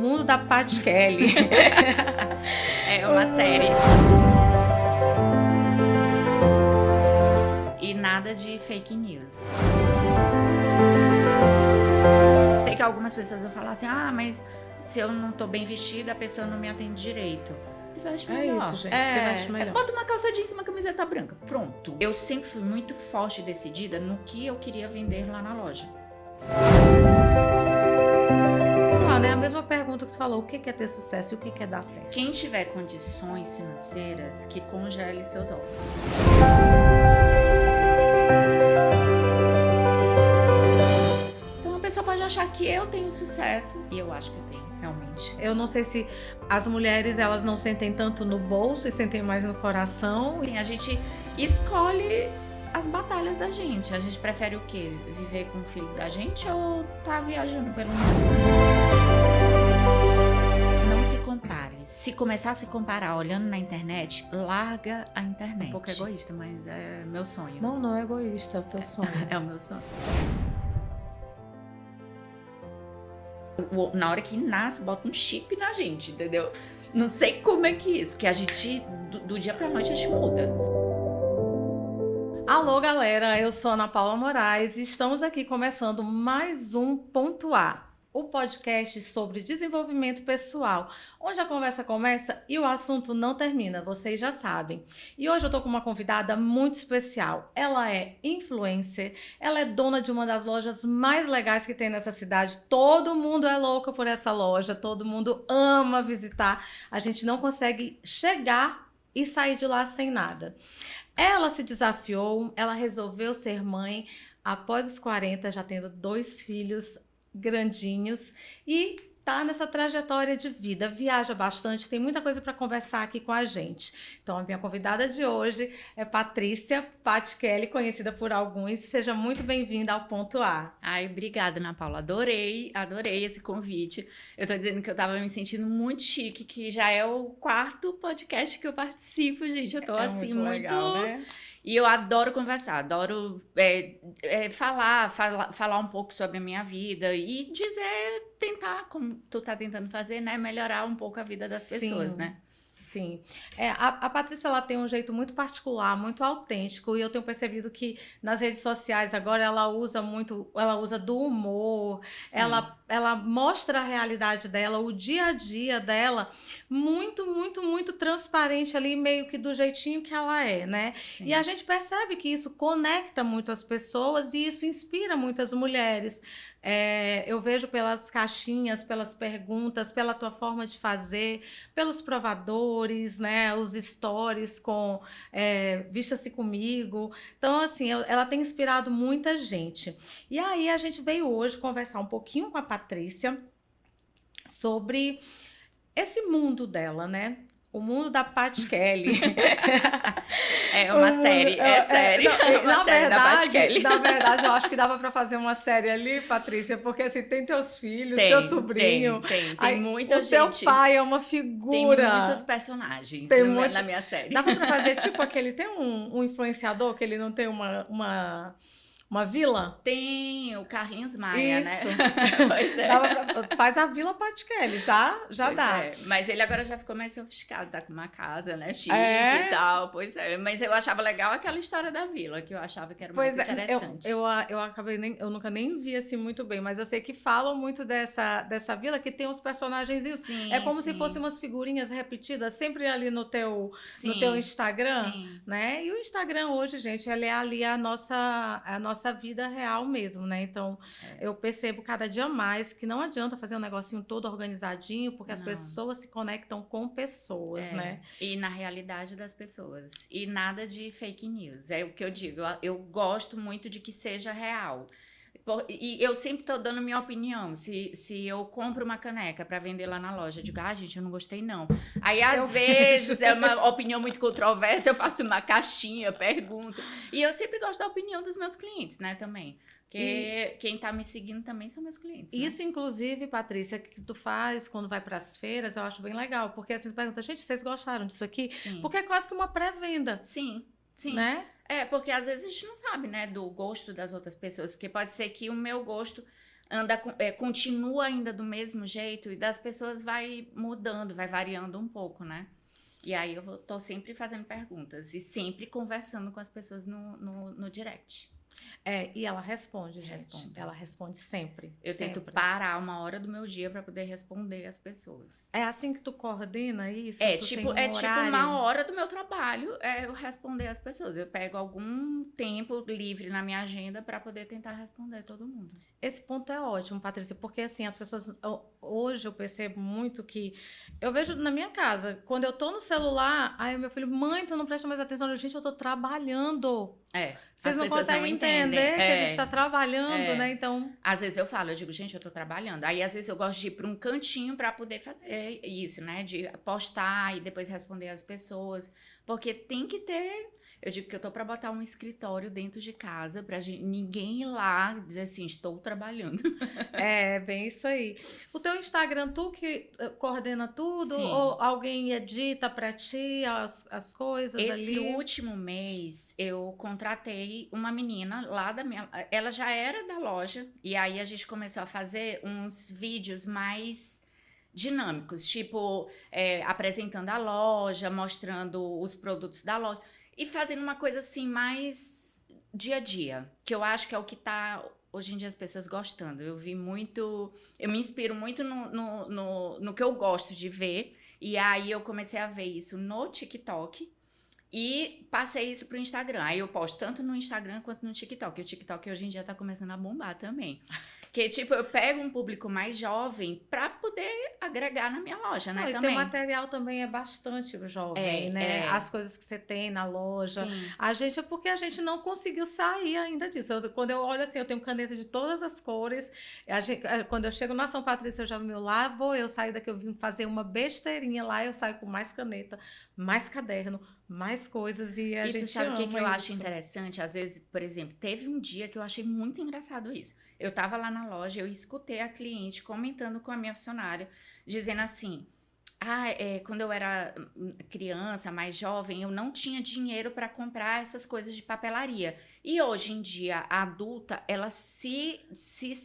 mundo da Pat Kelly. É uma série. E nada de fake news. Sei que algumas pessoas vão falar assim, mas se eu não tô bem vestida, a pessoa não me atende direito. Se veste melhor. É isso, gente, se veste melhor. Bota uma calça jeans e uma camiseta branca. Pronto. Eu sempre fui muito forte e decidida no que eu queria vender lá na loja. Vamos lá, né? A mesma pergunta que tu falou, o que é ter sucesso e o que é dar certo? Quem tiver condições financeiras, que congele seus óvulos. Então a pessoa pode achar que eu tenho sucesso, e eu acho que eu tenho, realmente. Eu não sei se as mulheres, elas não sentem tanto no bolso e sentem mais no coração. Assim, a gente escolhe as batalhas da gente. A gente prefere o quê? Viver com o filho da gente ou tá viajando pelo mundo? Não se compare. Se começar a se comparar olhando na internet, larga a internet. Um pouco egoísta, mas é meu sonho. Não é egoísta, é o teu sonho. É o meu sonho. Na hora que nasce, bota um chip na gente, entendeu? Não sei como é que é isso, porque a gente, do dia pra noite, a gente muda. Alô, galera, eu sou Ana Paula Moraes e estamos aqui começando mais um Ponto A, o podcast sobre desenvolvimento pessoal, onde a conversa começa e o assunto não termina, vocês já sabem. E hoje eu tô com uma convidada muito especial. Ela é influencer, ela é dona de uma das lojas mais legais que tem nessa cidade. Todo mundo é louco por essa loja, todo mundo ama visitar. A gente não consegue chegar e sair de lá sem nada. Ela se desafiou, ela resolveu ser mãe após os 40, já tendo 2 filhos grandinhos e tá nessa trajetória de vida, viaja bastante, tem muita coisa para conversar aqui com a gente. Então a minha convidada de hoje é Patrícia Pat Kelly, conhecida por alguns. Seja muito bem-vinda ao Ponto A. Ai, obrigada, Ana Paula. Adorei esse convite. Eu tô dizendo que eu tava me sentindo muito chique, que já é o 4º podcast que eu participo, gente. Eu tô assim, muito legal, né? E eu adoro conversar, adoro falar um pouco sobre a minha vida e tentar, como tu tá tentando fazer, né, melhorar um pouco a vida das pessoas, né? Sim. A Patrícia, ela tem um jeito muito particular, muito autêntico, e eu tenho percebido que nas redes sociais agora ela usa do humor, ela mostra a realidade dela, o dia a dia dela, muito, muito, muito transparente ali, meio que do jeitinho que ela é, né? Sim. E a gente percebe que isso conecta muito as pessoas e isso inspira muitas mulheres. Eu vejo pelas caixinhas, pelas perguntas, pela tua forma de fazer, pelos provadores, né, os stories com Vista-se Comigo. Então, assim, ela tem inspirado muita gente. E aí a gente veio hoje conversar um pouquinho com a Patrícia sobre esse mundo dela, né? O mundo da Pat Kelly. É uma série, série. Na verdade, eu acho que dava pra fazer uma série ali, Patrícia, porque assim, tem teus filhos, teu sobrinho. Tem muita gente. O teu pai é uma figura. Tem muitos personagens na minha série. Dava pra fazer tipo aquele, tem um influenciador que ele não tem uma vila? Tem o Carlinhos Maia, isso. Né? Pois é. Faz a Vila Pat Kelly, já pois dá. Mas ele agora já ficou mais sofisticado, tá com uma casa, né, chique e tal, pois é. Mas eu achava legal aquela história da vila, que eu achava que era mais interessante. Eu acabei eu nunca nem vi assim muito bem, mas eu sei que falam muito dessa vila, que tem uns personagens, sim, é como se fossem umas figurinhas repetidas, sempre ali no teu Instagram, né? E o Instagram hoje, gente, ele é ali a nossa vida real mesmo, né? Então, eu percebo cada dia mais que não adianta fazer um negocinho todo organizadinho, porque as pessoas se conectam com pessoas, né? E na realidade das pessoas. E nada de fake news. É o que eu digo. Eu gosto muito de que seja real. E eu sempre tô dando minha opinião. Se eu compro uma caneca pra vender lá na loja, eu digo, gente, eu não gostei não. Aí, às vezes, é uma opinião muito controversa, eu faço uma caixinha, pergunto. E eu sempre gosto da opinião dos meus clientes, né, também. Porque quem tá me seguindo também são meus clientes. Né? Isso, inclusive, Patrícia, que tu faz quando vai pras feiras, eu acho bem legal. Porque assim, tu pergunta, gente, vocês gostaram disso aqui? Sim. Porque é quase que uma pré-venda. Sim. Né? Porque às vezes a gente não sabe, né, do gosto das outras pessoas. Porque pode ser que o meu gosto continua ainda do mesmo jeito e das pessoas vai mudando, vai variando um pouco, né? E aí tô sempre fazendo perguntas e sempre conversando com as pessoas no direct. E ela responde, gente. Respondo. Ela responde sempre. Eu tento sempre. parar uma hora do meu dia para poder responder as pessoas. É assim que tu coordena isso? Tipo uma hora do meu trabalho eu responder as pessoas. Eu pego algum tempo livre na minha agenda para poder tentar responder todo mundo. Esse ponto é ótimo, Patrícia, porque assim, as pessoas, hoje eu percebo muito que, eu vejo na minha casa, quando eu tô no celular, aí o meu filho, mãe, tu não presta mais atenção, gente, eu tô trabalhando. Vocês não conseguem entender que a gente tá trabalhando, né, então... Às vezes eu falo, eu digo, gente, eu tô trabalhando. Aí às vezes eu gosto de ir para um cantinho para poder fazer isso, né, de postar e depois responder as pessoas, porque tem que ter... Eu digo que eu tô para botar um escritório dentro de casa pra ninguém ir lá dizer assim, estou trabalhando. Bem isso aí. O teu Instagram, tu que coordena tudo? Sim. Ou alguém edita pra ti as coisas ali? Esse último mês, eu contratei uma menina lá da minha... Ela já era da loja, e aí a gente começou a fazer uns vídeos mais... dinâmicos, tipo apresentando a loja, mostrando os produtos da loja e fazendo uma coisa assim mais dia a dia, que eu acho que é o que tá hoje em dia as pessoas gostando. Eu me inspiro muito no que eu gosto de ver, e aí eu comecei a ver isso no TikTok e passei isso pro Instagram. Aí eu posto tanto no Instagram quanto no TikTok. E o TikTok hoje em dia tá começando a bombar também. Que, tipo, eu pego um público mais jovem pra poder agregar na minha loja, né, E também. teu material também é bastante jovem, né? As coisas que você tem na loja. Sim. A gente, é porque a gente não conseguiu sair ainda disso. Quando eu olho assim, eu tenho caneta de todas as cores. Quando eu chego na São Patrícia, eu já lá vou eu saio daqui, eu vim fazer uma besteirinha lá, eu saio com mais caneta, mais caderno, mais coisas e a gente tu sabe o que eu ama acho isso. interessante? Às vezes, por exemplo, teve um dia que eu achei muito engraçado isso. Eu tava lá na loja, eu escutei a cliente comentando com a minha funcionária, dizendo assim, quando eu era criança, mais jovem, eu não tinha dinheiro para comprar essas coisas de papelaria. E hoje em dia, a adulta, ela se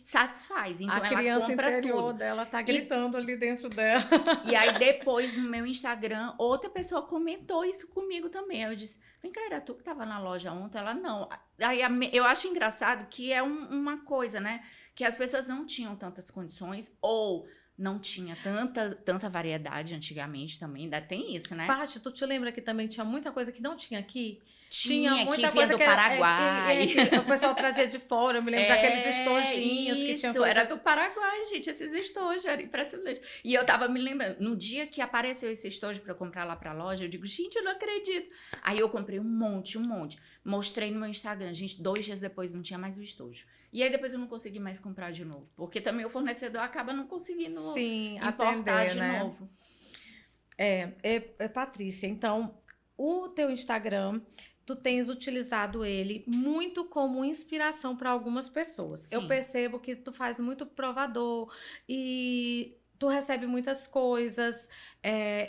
satisfaz, então ela compra tudo. A criança interior dela tá gritando ali dentro dela. E aí depois, no meu Instagram, outra pessoa comentou isso comigo também. Aí eu disse, vem cá, era tu que tava na loja ontem? Ela, não. Aí eu acho engraçado que é uma coisa, né? Que as pessoas não tinham tantas condições ou... não tinha tanta variedade antigamente também, ainda tem isso, né? Paty, tu te lembra que também tinha muita coisa que não tinha aqui? Tinha muita que coisa vinha do Paraguai. que o pessoal trazia de fora, eu me lembro daqueles estojinhos que tinham coisa... era do Paraguai, gente, esses estojos, era impressionante. E eu tava me lembrando, no dia que apareceu esse estojo pra eu comprar lá pra loja, eu digo, gente, eu não acredito. Aí eu comprei um monte. Mostrei no meu Instagram, gente, 2 dias depois não tinha mais o estojo. E aí depois eu não consegui mais comprar de novo, porque também o fornecedor acaba não conseguindo importar atender, de né? novo. Patrícia, então, o teu Instagram... tu tens utilizado ele muito como inspiração para algumas pessoas. Sim. Eu percebo que tu faz muito provador e tu recebe muitas coisas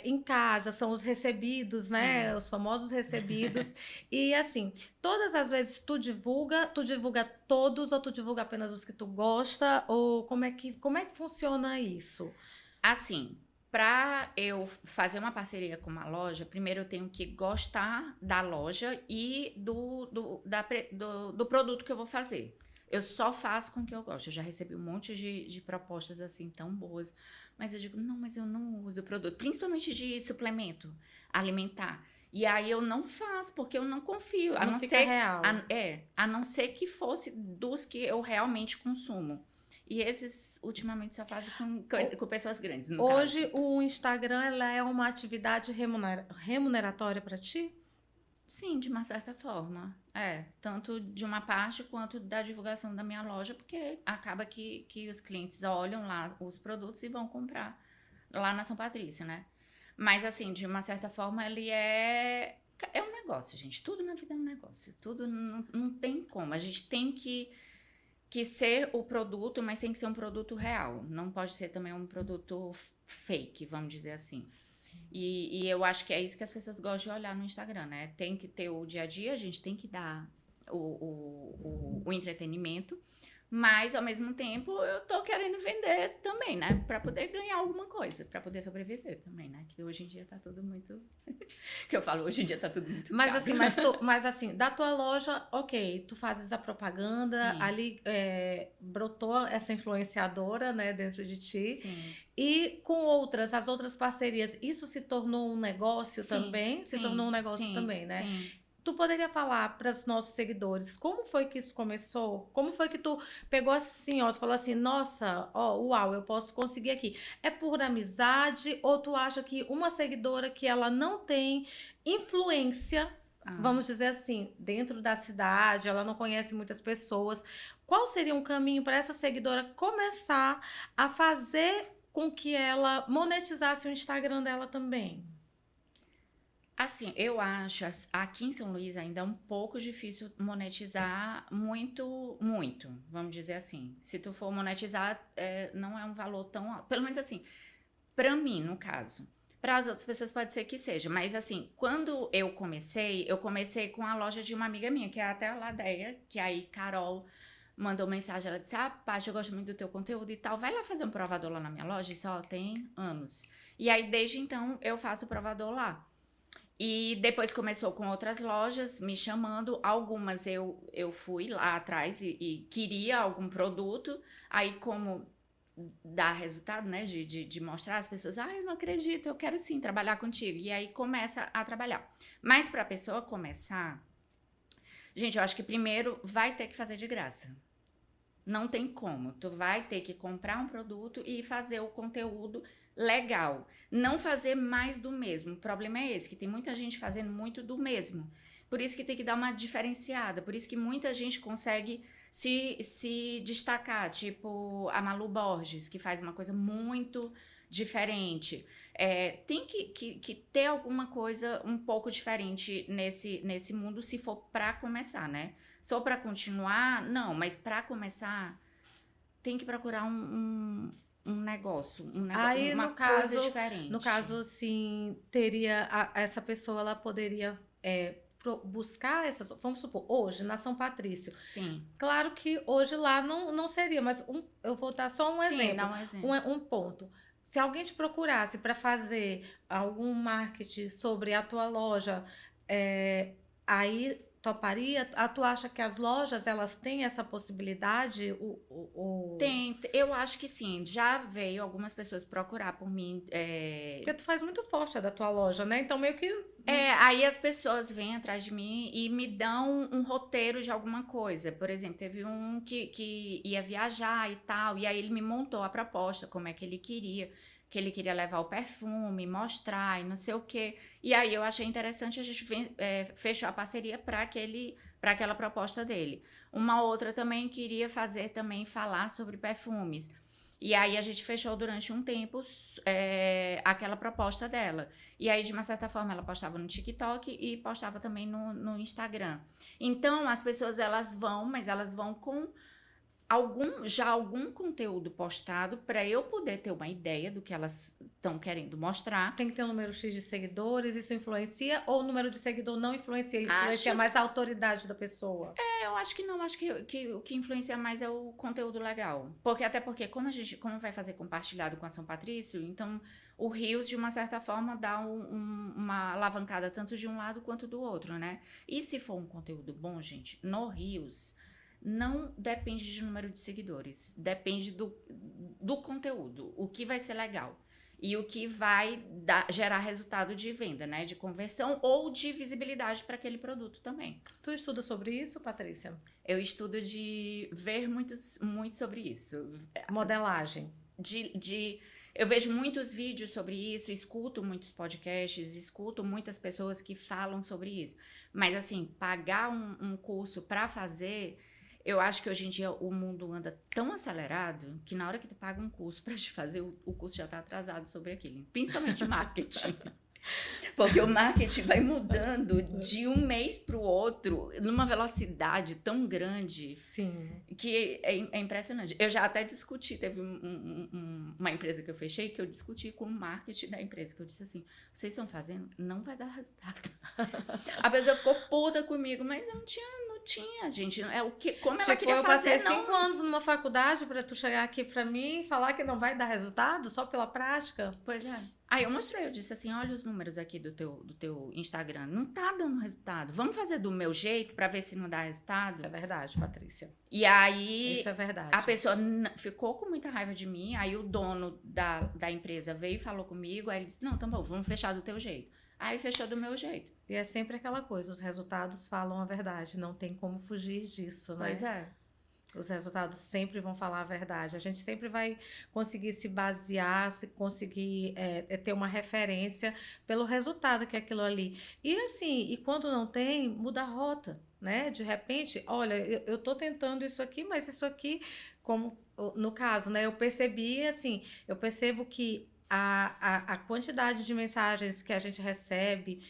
em casa, são os recebidos, né? Os famosos recebidos. E assim, todas as vezes tu divulga todos ou tu divulga apenas os que tu gosta? Ou como é que funciona isso? Assim... Para eu fazer uma parceria com uma loja, primeiro eu tenho que gostar da loja e do produto que eu vou fazer. Eu só faço com o que eu gosto. Eu já recebi um monte de propostas assim tão boas, mas eu digo, não, mas eu não uso o produto, principalmente de suplemento alimentar. E aí eu não faço, porque eu não confio. A não ser real. A não ser que fosse dos que eu realmente consumo. E esses, ultimamente, só fazem com pessoas grandes, no Hoje, caso. o Instagram ela é uma atividade remuneratória para ti? Sim, de uma certa forma. Tanto de uma parte quanto da divulgação da minha loja, porque acaba que os clientes olham lá os produtos e vão comprar lá na São Patrícia, né? Mas, assim, de uma certa forma, ele é um negócio, gente. Tudo na vida é um negócio. Tudo não tem como. A gente tem que ser o produto, mas tem que ser um produto real. Não pode ser também um produto fake, vamos dizer assim. E eu acho que é isso que as pessoas gostam de olhar no Instagram, né? Tem que ter o dia a dia, a gente tem que dar o entretenimento, Mas, ao mesmo tempo, eu tô querendo vender também, né? Pra poder ganhar alguma coisa, pra poder sobreviver também, né? Que hoje em dia tá tudo muito... que eu falo, hoje em dia tá tudo muito Mas caro. assim, mas assim, da tua loja, ok, tu fazes a propaganda, Sim. ali brotou essa influenciadora, né, dentro de ti. Sim. E com as outras parcerias, isso se tornou um negócio também? Se tornou um negócio também, né? Sim. Tu poderia falar para os nossos seguidores como foi que isso começou? Como foi que tu pegou assim, ó, tu falou assim, nossa, ó, uau, eu posso conseguir aqui. É por amizade ou tu acha que uma seguidora que ela não tem influência, vamos dizer assim, dentro da cidade, ela não conhece muitas pessoas, qual seria um caminho para essa seguidora começar a fazer com que ela monetizasse o Instagram dela também? Assim, eu acho aqui em São Luís ainda é um pouco difícil monetizar muito, vamos dizer assim. Se tu for monetizar, não é um valor tão alto. Pelo menos assim, pra mim, no caso. Para as outras pessoas pode ser que seja, mas assim, quando eu comecei com a loja de uma amiga minha, que é até a Ladeia, que aí Carol mandou mensagem, ela disse, Paty, eu gosto muito do teu conteúdo e tal, vai lá fazer um provador lá na minha loja, isso ó, tem anos. E aí, desde então, eu faço o provador lá. E depois começou com outras lojas me chamando. Algumas eu fui lá atrás e queria algum produto. Aí, como dá resultado, né? De mostrar às pessoas, eu não acredito, eu quero sim trabalhar contigo. E aí começa a trabalhar. Mas para a pessoa começar, gente, eu acho que primeiro vai ter que fazer de graça. Não tem como. Tu vai ter que comprar um produto e fazer o conteúdo legal. Não fazer mais do mesmo. O problema é esse, que tem muita gente fazendo muito do mesmo. Por isso que tem que dar uma diferenciada. Por isso que muita gente consegue se destacar. Tipo a Malu Borges, que faz uma coisa muito diferente. Tem que ter alguma coisa um pouco diferente nesse mundo, se for para começar, né? Só para continuar, não, mas para começar, tem que procurar um negócio, Aí, uma coisa diferente. no caso, assim, essa pessoa, ela poderia buscar essas, vamos supor, hoje, na São Patrício. Sim. Claro que hoje lá não seria, mas eu vou dar só um exemplo. Dá um exemplo. Um ponto. Se alguém te procurasse para fazer algum marketing sobre a tua loja, aí toparia? Tu acha que as lojas elas têm essa possibilidade? Tem, eu acho que sim. Já veio algumas pessoas procurar por mim. Porque tu faz muito forte a da tua loja, né? Então meio que... Aí as pessoas vêm atrás de mim e me dão um roteiro de alguma coisa. Por exemplo, teve um que ia viajar e tal, e aí ele me montou a proposta, como é que ele queria levar o perfume, mostrar e não sei o quê. E aí eu achei interessante, a gente fechou a parceria para aquela proposta dele. Uma outra também queria falar sobre perfumes. E aí a gente fechou durante um tempo aquela proposta dela. E aí, de uma certa forma, ela postava no TikTok e postava também no Instagram. Então, as pessoas, elas vão com algum conteúdo postado para eu poder ter uma ideia do que elas estão querendo mostrar. Tem que ter um número X de seguidores, isso influencia? Ou o número de seguidor não influencia mais a autoridade da pessoa? Eu acho que não, acho que o que influencia mais é o conteúdo legal. Até porque, como vai fazer compartilhado com a São Patrício, então o Reels, de uma certa forma, dá uma alavancada tanto de um lado quanto do outro, né? E se for um conteúdo bom, gente, no Reels... não depende de número de seguidores, depende do conteúdo, o que vai ser legal e o que vai gerar resultado de venda, né, de conversão ou de visibilidade para aquele produto também. Tu estuda sobre isso, Patrícia? Eu estudo de ver muito sobre isso. Modelagem. Eu vejo muitos vídeos sobre isso, escuto muitos podcasts, escuto muitas pessoas que falam sobre isso, mas assim, pagar um curso para fazer... Eu acho que hoje em dia o mundo anda tão acelerado que na hora que tu paga um curso para te fazer, o curso já tá atrasado sobre aquilo. Principalmente marketing. Porque o marketing vai mudando de um mês para o outro numa velocidade tão grande. Sim. Que é impressionante. Eu já até discuti, teve uma empresa que eu fechei que eu discuti com o marketing da empresa, que eu disse assim, vocês estão fazendo? Não vai dar resultado. A pessoa ficou puta comigo, mas eu não tinha tinha, gente. É o que, como ela Tipo, queria eu fazer, passei não. 5 anos numa faculdade pra tu chegar aqui pra mim e falar que não vai dar resultado só pela prática. Pois é. Aí eu mostrei, eu disse assim, olha os números aqui do teu Instagram. Não tá dando resultado. Vamos fazer do meu jeito pra ver se não dá resultado? Isso é verdade, Patrícia. E aí Isso é verdade. a pessoa ficou com muita raiva de mim. Aí o dono da empresa veio e falou comigo. Aí ele disse, não, tá bom, vamos fechar do teu jeito. Aí fechou do meu jeito. E é sempre aquela coisa, os resultados falam a verdade, não tem como fugir disso, né? Pois é. Os resultados sempre vão falar a verdade. A gente sempre vai conseguir se basear, se conseguir ter uma referência pelo resultado que é aquilo ali. E assim, e quando não tem, muda a rota, né? De repente, olha, eu tô tentando isso aqui, mas isso aqui, como no caso, né? Eu percebi, assim, eu percebo que a quantidade de mensagens que a gente recebe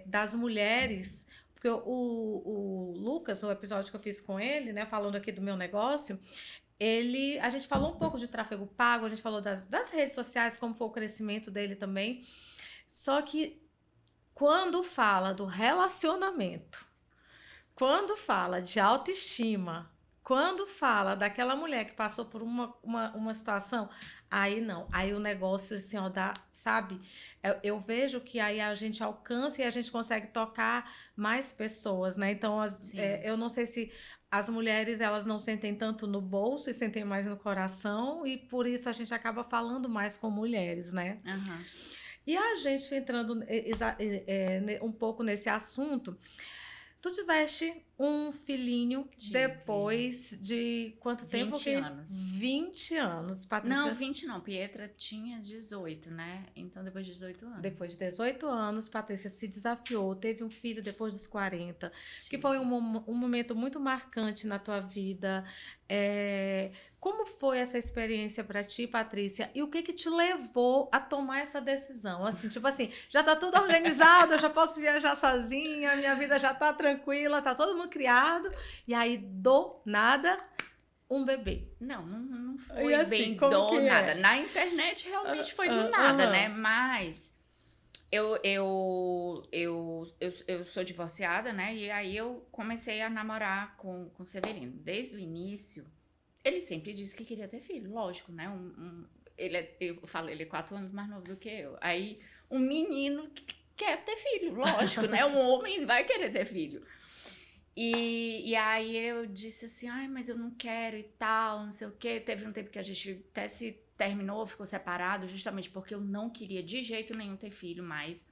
das mulheres. Porque o Lucas, o episódio que eu fiz com ele, né, falando aqui do meu negócio, a gente falou um pouco de tráfego pago, a gente falou das redes sociais, como foi o crescimento dele também. Só que quando fala do relacionamento, quando fala de autoestima, quando fala daquela mulher que passou por uma situação, aí não. Aí o negócio, assim, ó, sabe? Eu vejo que aí a gente alcança e a gente consegue tocar mais pessoas, né? Então, eu não sei se as mulheres, elas não sentem tanto no bolso e sentem mais no coração, e por isso a gente acaba falando mais com mulheres, né? Uhum. E a gente entrando um pouco nesse assunto, tu tiveste um filhinho depois de quanto tempo? 20 anos. 20 anos, Patrícia. Não, 20 não. Pietra tinha 18, né? Então, depois de 18 anos. Depois de 18 anos, Patrícia se desafiou, teve um filho depois dos 40, que foi um momento muito marcante na tua vida. Como foi essa experiência para ti, Patrícia? E o que te levou a tomar essa decisão? Assim, tipo assim, já tá tudo organizado, eu já posso viajar sozinha, minha vida já tá tranquila, tá todo mundo criado, e aí, do nada, um bebê. Não foi assim, bem como do que nada. Na internet realmente foi do nada, né? Mas eu sou divorciada, né? E aí eu comecei a namorar com o Severino. Desde o início, ele sempre disse que queria ter filho, lógico, né? Eu falo, ele é 4 anos mais novo do que eu. Aí, um menino que quer ter filho, lógico, né? Um homem vai querer ter filho. E aí eu disse assim, ai, mas eu não quero e tal, não sei o quê. Teve um tempo que a gente até se terminou, ficou separado, justamente porque eu não queria de jeito nenhum ter filho mais.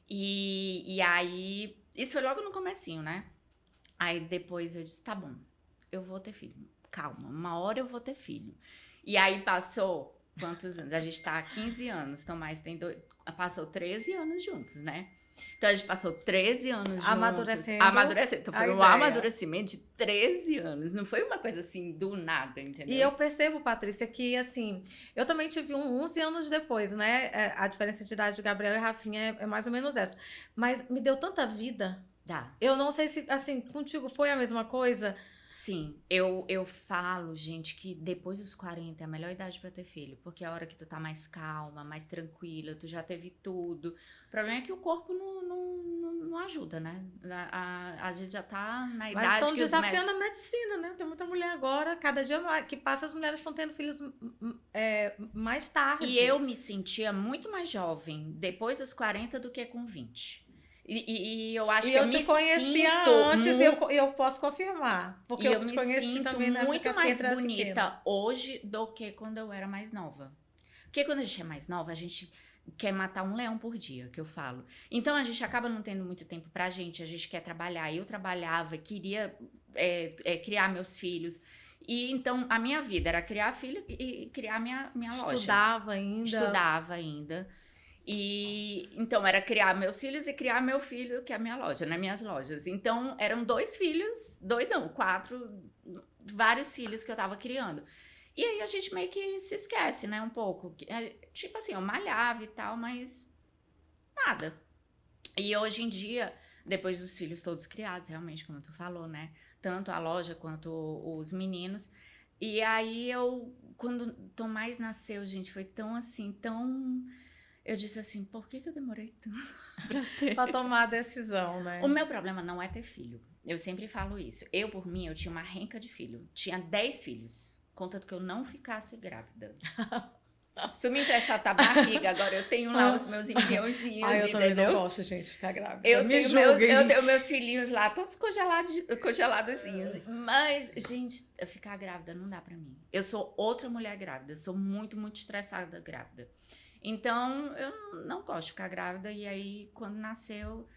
E aí, isso foi logo no comecinho, né? Aí depois eu disse, tá bom, eu vou ter filho. Calma, uma hora eu vou ter filho. E aí passou quantos anos? A gente tá há 15 anos, então mais tem passou 13 anos juntos, né? Então a gente passou 13 anos juntos. Amadurecendo. Então foi um amadurecimento de 13 anos. Não foi uma coisa assim do nada, entendeu? E eu percebo, Patrícia, que assim, eu também tive 11 anos depois, né? A diferença de idade de Gabriel e Rafinha é mais ou menos essa. Mas me deu tanta vida. Dá. Eu não sei se, assim, contigo foi a mesma coisa. Sim, eu falo, gente, que depois dos 40 é a melhor idade pra ter filho, porque é a hora que tu tá mais calma, mais tranquila, tu já teve tudo. O problema é que o corpo não ajuda, né? A gente já tá na idade Mas estão que os desafiando a medicina, né? Tem muita mulher agora, cada dia que passa, as mulheres estão tendo filhos mais tarde. E eu me sentia muito mais jovem depois dos 40 do que com 20. E eu acho que eu te conhecia antes e eu posso confirmar. Porque eu te conheci também na muito mais bonita pequena. hoje do que quando eu era mais nova. Porque quando a gente é mais nova, a gente quer matar um leão por dia, que eu falo. Então a gente acaba não tendo muito tempo pra gente, a gente quer trabalhar. Eu trabalhava, queria criar meus filhos. E então a minha vida era criar filho e criar minha loja. Estudava ainda. E então era criar meus filhos e criar meu filho, que é a minha loja, né? Minhas lojas. Então eram 4, vários filhos que eu tava criando. E aí a gente meio que se esquece, né? Um pouco. Tipo assim, eu malhava e tal, mas nada. E hoje em dia, depois dos filhos todos criados, realmente, como tu falou, né? Tanto a loja quanto os meninos. E aí quando Tomás nasceu, gente, foi tão assim, tão... Eu disse assim, por que eu demorei tanto pra ter? Pra tomar a decisão, né? O meu problema não é ter filho. Eu sempre falo isso. Eu, por mim, eu tinha uma renca de filho. Tinha 10 filhos. Contanto que eu não ficasse grávida. Se tu me emprestar tua barriga, agora eu tenho lá os meus embriãozinhos, Eu também não entendeu? gosto, gente, de ficar grávida. Eu Me tenho julguem. meus filhinhos lá, todos congeladozinhos. Mas, gente, ficar grávida não dá pra mim. Eu sou outra mulher grávida. Eu sou muito, muito estressada grávida. Então, eu não gosto de ficar grávida. E aí, quando nasceu,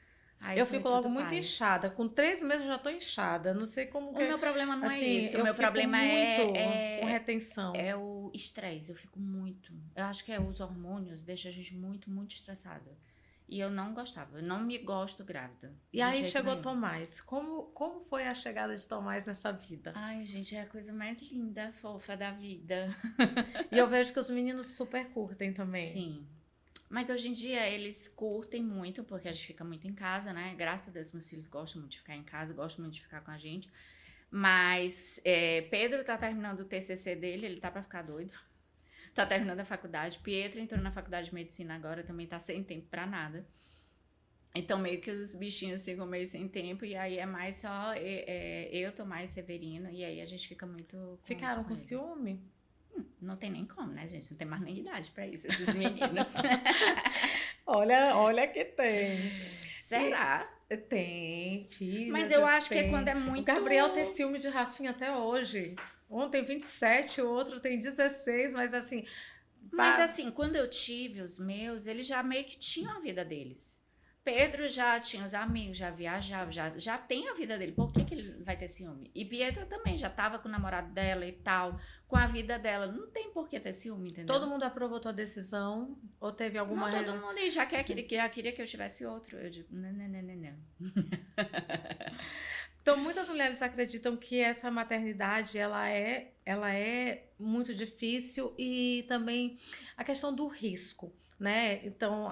aí Eu foi fico logo tudo muito paz. inchada. Com 3 meses eu já tô inchada. Não sei como O que... meu problema não é Assim, isso. O eu meu fico problema muito é com retenção. o estresse. Eu fico muito. Eu acho que os hormônios deixam a gente muito, muito estressada. E eu não gostava. Eu não me gosto grávida. E de aí jeito chegou nenhum. Tomás. Como foi a chegada de Tomás nessa vida? Ai, gente, é a coisa mais linda, fofa da vida. E eu vejo que os meninos super curtem também. Sim. Mas hoje em dia eles curtem muito, porque a gente fica muito em casa, né? Graças a Deus, meus filhos gostam muito de ficar em casa, gostam muito de ficar com a gente. Mas Pedro tá terminando o TCC dele, ele tá pra ficar doido. Tá terminando a faculdade. Pietro entrou na faculdade de medicina agora, também tá sem tempo pra nada. Então, meio que os bichinhos ficam meio sem tempo, e aí é mais só eu, Tomás e Severino, e aí a gente fica muito. Ficaram com ele. ciúme? Não tem nem como, né, gente? Não tem mais nem idade pra isso, esses meninos. Olha que tem. Será? Tem, filhos. Mas eu acho que é quando é O muito. Gabriel tem ciúme de Rafinha até hoje. Um tem 27, o outro tem 16, mas assim... Mas assim, quando eu tive os meus, eles já meio que tinham a vida deles. Pedro já tinha os amigos, já viajava, já tem a vida dele. Por que ele vai ter ciúme? E Pietra também, já tava com o namorado dela e tal, com a vida dela. Não tem por que ter ciúme, entendeu? Todo mundo aprovou tua decisão? Ou teve alguma... Não, todo mundo já queria que eu tivesse outro. Eu digo, não. Então, muitas mulheres acreditam que essa maternidade, ela é muito difícil, e também a questão do risco, né? Então,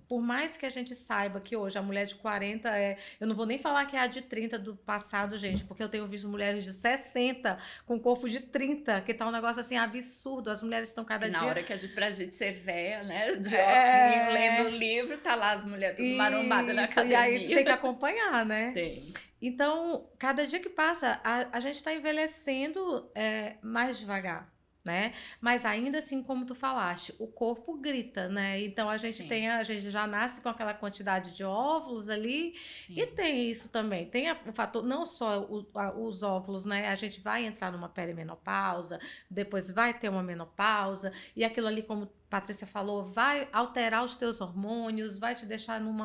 por mais que a gente saiba que hoje a mulher de 40 eu não vou nem falar que é a de 30 do passado, gente, porque eu tenho visto mulheres de 60 com corpo de 30, que tá um negócio assim absurdo. As mulheres estão cada dia... Na hora que pra gente ser véia, né? De óculos, lendo o livro, tá lá as mulheres tudo marombadas na academia. E aí tu tem que acompanhar, né? Tem. Então, cada dia que passa, a gente está envelhecendo mais devagar, né? Mas ainda assim, como tu falaste, o corpo grita, né? Então a gente já nasce com aquela quantidade de óvulos ali. Sim. E tem isso também. Tem o fator, não só os óvulos, né? A gente vai entrar numa perimenopausa, depois vai ter uma menopausa, e aquilo ali, como Patrícia falou, vai alterar os teus hormônios, vai te deixar num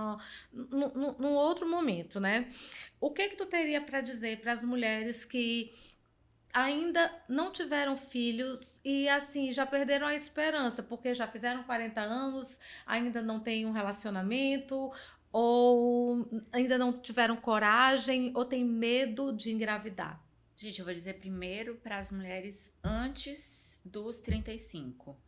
outro momento, né? O que tu teria para dizer para as mulheres que ainda não tiveram filhos e, assim, já perderam a esperança, porque já fizeram 40 anos, ainda não têm um relacionamento, ou ainda não tiveram coragem, ou têm medo de engravidar? Gente, eu vou dizer primeiro para as mulheres antes dos 35.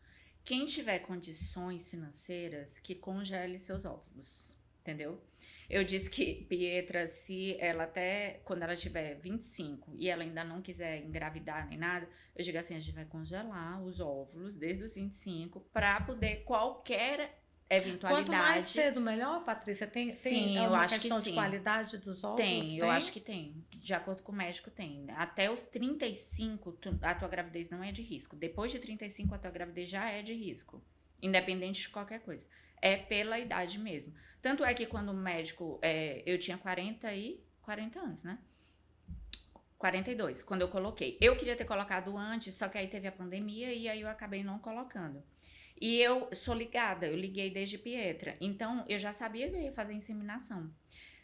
Quem tiver condições financeiras, que congele seus óvulos, entendeu? Eu disse que Pietra, se ela até, quando ela tiver 25 e ela ainda não quiser engravidar nem nada, eu digo assim, a gente vai congelar os óvulos desde os 25 para poder qualquer eventualidade. Quanto mais cedo, melhor, Patrícia? Sim, é eu uma acho que questão de sim. qualidade dos óvulos? Tem, eu acho que tem. De acordo com o médico, tem. Até os 35, a tua gravidez não é de risco. Depois de 35, a tua gravidez já é de risco. Independente de qualquer coisa. É pela idade mesmo. Tanto é que quando o médico... eu tinha 40 anos, né? 42, quando eu coloquei. Eu queria ter colocado antes, só que aí teve a pandemia e aí eu acabei não colocando. E eu sou ligada, eu liguei desde Pietra. Então, eu já sabia que eu ia fazer inseminação.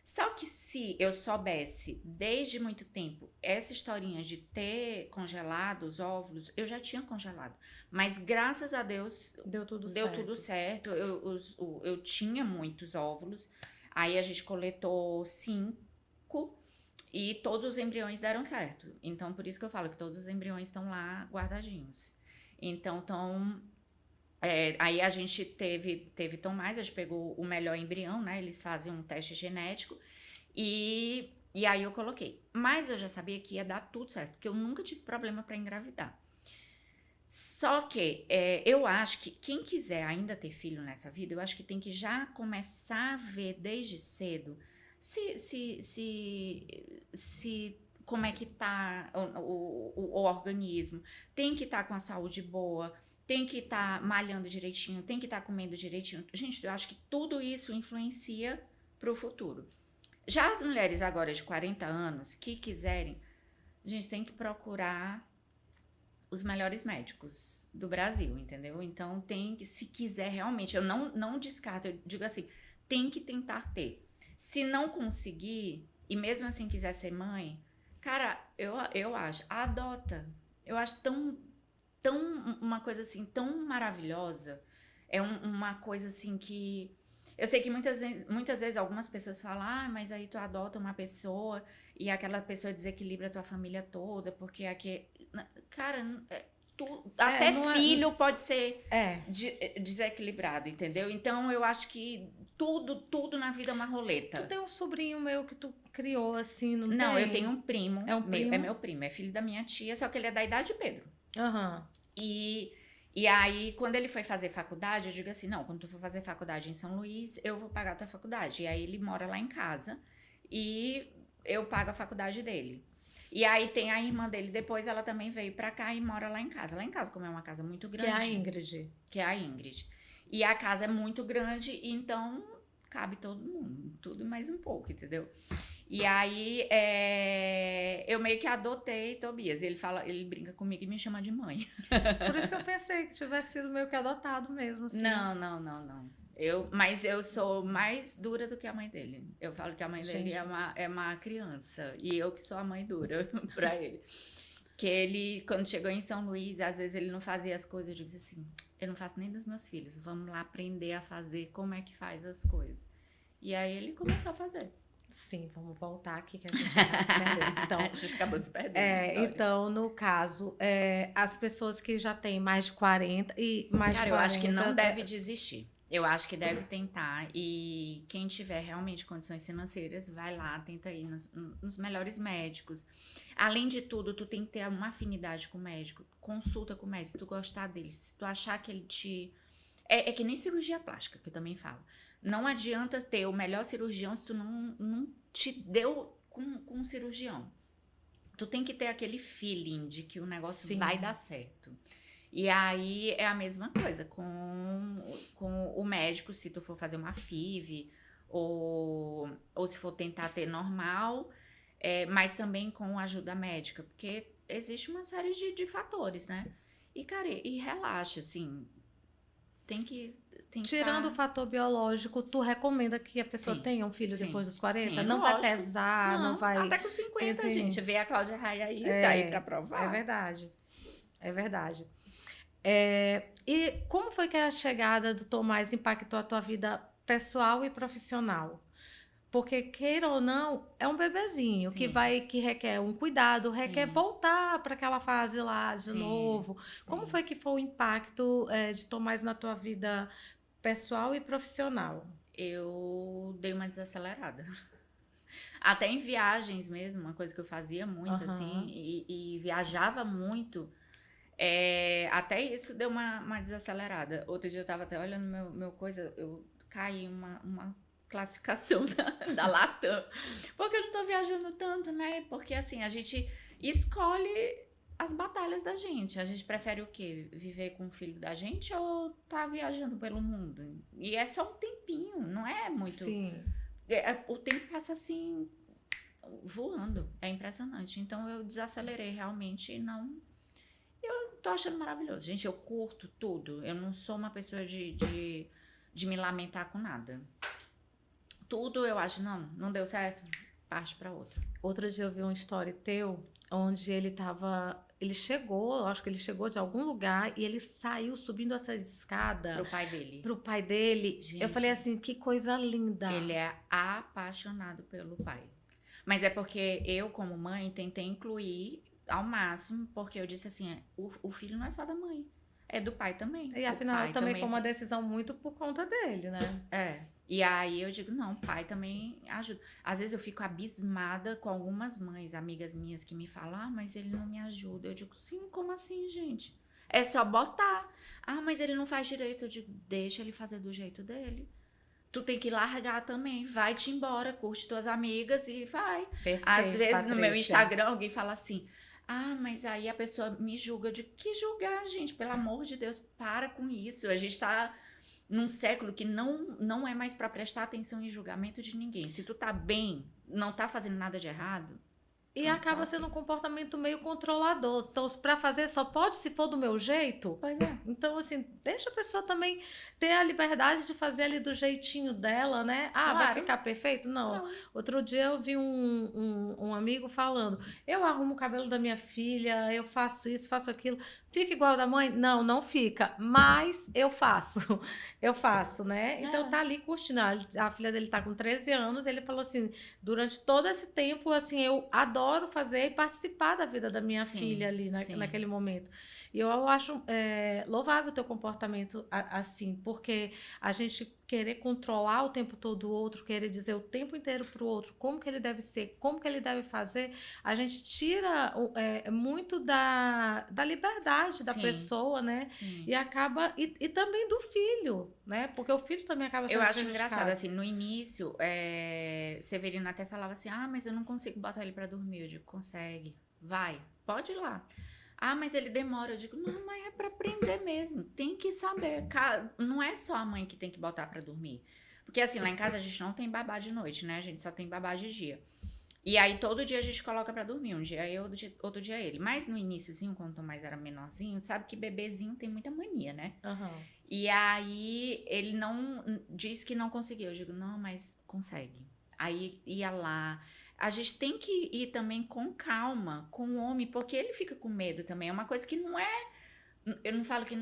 Só que se eu soubesse desde muito tempo essa historinha de ter congelado os óvulos, eu já tinha congelado. Mas graças a Deus deu tudo certo. Eu tinha muitos óvulos. Aí a gente coletou 5 e todos os embriões deram certo. Então por isso que eu falo que todos os embriões estão lá guardadinhos. Então aí a gente teve Tomás, a gente pegou o melhor embrião, né? Eles fazem um teste genético e aí eu coloquei. Mas eu já sabia que ia dar tudo certo, porque eu nunca tive problema para engravidar. Só que eu acho que quem quiser ainda ter filho nessa vida, eu acho que tem que já começar a ver desde cedo se como é que tá o organismo. Tem que estar com a saúde boa, tem que estar malhando direitinho, tem que estar comendo direitinho. Gente, eu acho que tudo isso influencia pro futuro. Já as mulheres agora de 40 anos que quiserem, a gente tem que procurar os melhores médicos do Brasil, entendeu? Então tem que, se quiser realmente, eu não descarto, eu digo assim, tem que tentar ter. Se não conseguir, e mesmo assim quiser ser mãe, cara, eu acho, adota. Eu acho tão uma coisa assim, tão maravilhosa. É uma coisa assim que... Eu sei que muitas vezes algumas pessoas falam, mas aí tu adota uma pessoa e aquela pessoa desequilibra a tua família toda, porque aqui... Cara, até não filho pode ser É. desequilibrado, entendeu? Então eu acho que tudo na vida é uma roleta. Tu tem um sobrinho meu que tu criou assim, não tem? Não, eu tenho um primo. É um primo? É meu primo, é filho da minha tia, só que ele é da idade de Pedro. Aham. E aí, quando ele foi fazer faculdade, eu digo assim, não, quando tu for fazer faculdade em São Luís, eu vou pagar a tua faculdade. E aí ele mora lá em casa e eu pago a faculdade dele. E aí tem a irmã dele, depois ela também veio pra cá e mora lá em casa. Lá em casa, como é uma casa muito grande. Que é a Ingrid. Que é a Ingrid. E a casa é muito grande, então cabe todo mundo, tudo e mais um pouco, entendeu? E aí, eu meio que adotei Tobias. Ele brinca comigo e me chama de mãe. Por isso que eu pensei que tivesse sido meio que adotado mesmo, assim. Não. Mas eu sou mais dura do que a mãe dele. Eu falo que a mãe dele é uma criança. E eu que sou a mãe dura pra ele. Que ele, quando chegou em São Luís, às vezes ele não fazia as coisas. Eu digo assim, eu não faço nem dos meus filhos. Vamos lá aprender a fazer como é que faz as coisas. E aí ele começou a fazer. Sim, vamos voltar aqui que a gente acabou se perdendo. Então, a gente acabou se perdendo. Então, no caso, as pessoas que já têm mais de 40 e mais Cara, de 40... eu acho que não deve desistir. Eu acho que deve tentar. E quem tiver realmente condições financeiras, vai lá, tenta ir nos melhores médicos. Além de tudo, tu tem que ter uma afinidade com o médico. Consulta com o médico, se tu gostar dele. Se tu achar que ele te... É que nem cirurgia plástica, que eu também falo. Não adianta ter o melhor cirurgião se tu não te deu com um cirurgião. Tu tem que ter aquele feeling de que o negócio vai dar certo. E aí é a mesma coisa com o médico, se tu for fazer uma FIV ou se for tentar ter normal, mas também com ajuda médica, porque existe uma série de fatores, né? E, cara, e relaxa, assim, tem que Tirando o fator biológico, tu recomenda que a pessoa tenha um filho depois dos 40? Sim, não lógico. vai pesar, não vai... Até com 50, sim. gente. Vê a Cláudia Raia aí, daí pra provar. É verdade. E como foi que a chegada do Tomás impactou a tua vida pessoal e profissional? Porque, queira ou não, é um bebezinho que requer um cuidado, requer voltar para aquela fase lá de novo. Como foi que foi o impacto de Tomás na tua vida pessoal e profissional? Eu dei uma desacelerada. Até em viagens mesmo, uma coisa que eu fazia muito, assim, e viajava muito. Até isso deu uma desacelerada. Outro dia eu tava até olhando meu coisa, eu caí uma classificação da Latam. Porque eu não tô viajando tanto, né? Porque assim, a gente escolhe as batalhas da gente. A gente prefere o quê? Viver com o filho da gente ou tá viajando pelo mundo? E é só um tempinho, não é muito... Sim. O tempo passa assim, voando. É impressionante. Então eu desacelerei realmente e não... Eu tô achando maravilhoso. Gente, eu curto tudo. Eu não sou uma pessoa de me lamentar com nada. Tudo eu acho, não deu certo, parte pra outra. Outro dia eu vi uma story teu, onde ele chegou, acho que ele chegou de algum lugar e ele saiu subindo essa escada. Pro pai dele. Gente, eu falei assim, que coisa linda. Ele é apaixonado pelo pai. Mas é porque eu, como mãe, tentei incluir ao máximo, porque eu disse assim, o filho não é só da mãe, é do pai também. E afinal, também foi uma decisão muito por conta dele, né? E aí eu digo, não, o pai também ajuda. Às vezes eu fico abismada com algumas mães, amigas minhas, que me falam, mas ele não me ajuda. Eu digo, sim, como assim, gente? É só botar. Mas ele não faz direito. Eu digo, deixa ele fazer do jeito dele. tu tem que largar também. Vai-te embora, curte tuas amigas e vai. Perfeito, Às vezes Patrícia. no meu Instagram alguém fala assim, mas aí a pessoa me julga. De que julgar, gente? Pelo amor de Deus, para com isso. A gente tá num século que não é mais pra prestar atenção em julgamento de ninguém. Se tu tá bem, não tá fazendo nada de errado, E pronto, acaba tá sendo um ok. comportamento meio controlador. Então, para fazer só pode se for do meu jeito. Pois é. Então, assim, deixa a pessoa também ter a liberdade de fazer ali do jeitinho dela, né? Vai Claro. ficar perfeito? Não. Não. Outro dia eu vi um amigo falando: eu arrumo o cabelo da minha filha, eu faço isso, faço aquilo. Fica igual da mãe? Não, não fica. Mas eu faço. Eu faço, né? Então tá ali curtindo. A filha dele tá com 13 anos. Ele falou assim: durante todo esse tempo, assim, eu adoro fazer e participar da vida da minha Sim, filha ali sim. naquele momento. E eu acho louvável o teu comportamento assim, porque a gente querer controlar o tempo todo o outro, querer dizer o tempo inteiro pro outro como que ele deve ser, como que ele deve fazer, a gente tira muito da liberdade da Sim, pessoa, né? sim. E acaba, e também do filho, né? Porque o filho também acaba sendo Eu acho prejudicado. engraçado, assim, no início, Severino até falava assim, mas eu não consigo botar ele pra dormir. Eu digo, consegue, vai, pode ir lá. Mas ele demora. Eu digo, não, mas é pra aprender mesmo, tem que saber. Não é só a mãe que tem que botar pra dormir. Porque assim, lá em casa a gente não tem babá de noite, né? A gente só tem babá de dia. E aí todo dia a gente coloca pra dormir, um dia eu, outro dia ele. Mas no iniciozinho, quando o Tomás era menorzinho, sabe que bebezinho tem muita mania, né? Aham. E aí ele não disse que não conseguiu. Eu digo, não, mas consegue. Aí ia lá. A gente tem que ir também com calma com o homem, porque ele fica com medo também. É uma coisa que não é. Eu não falo que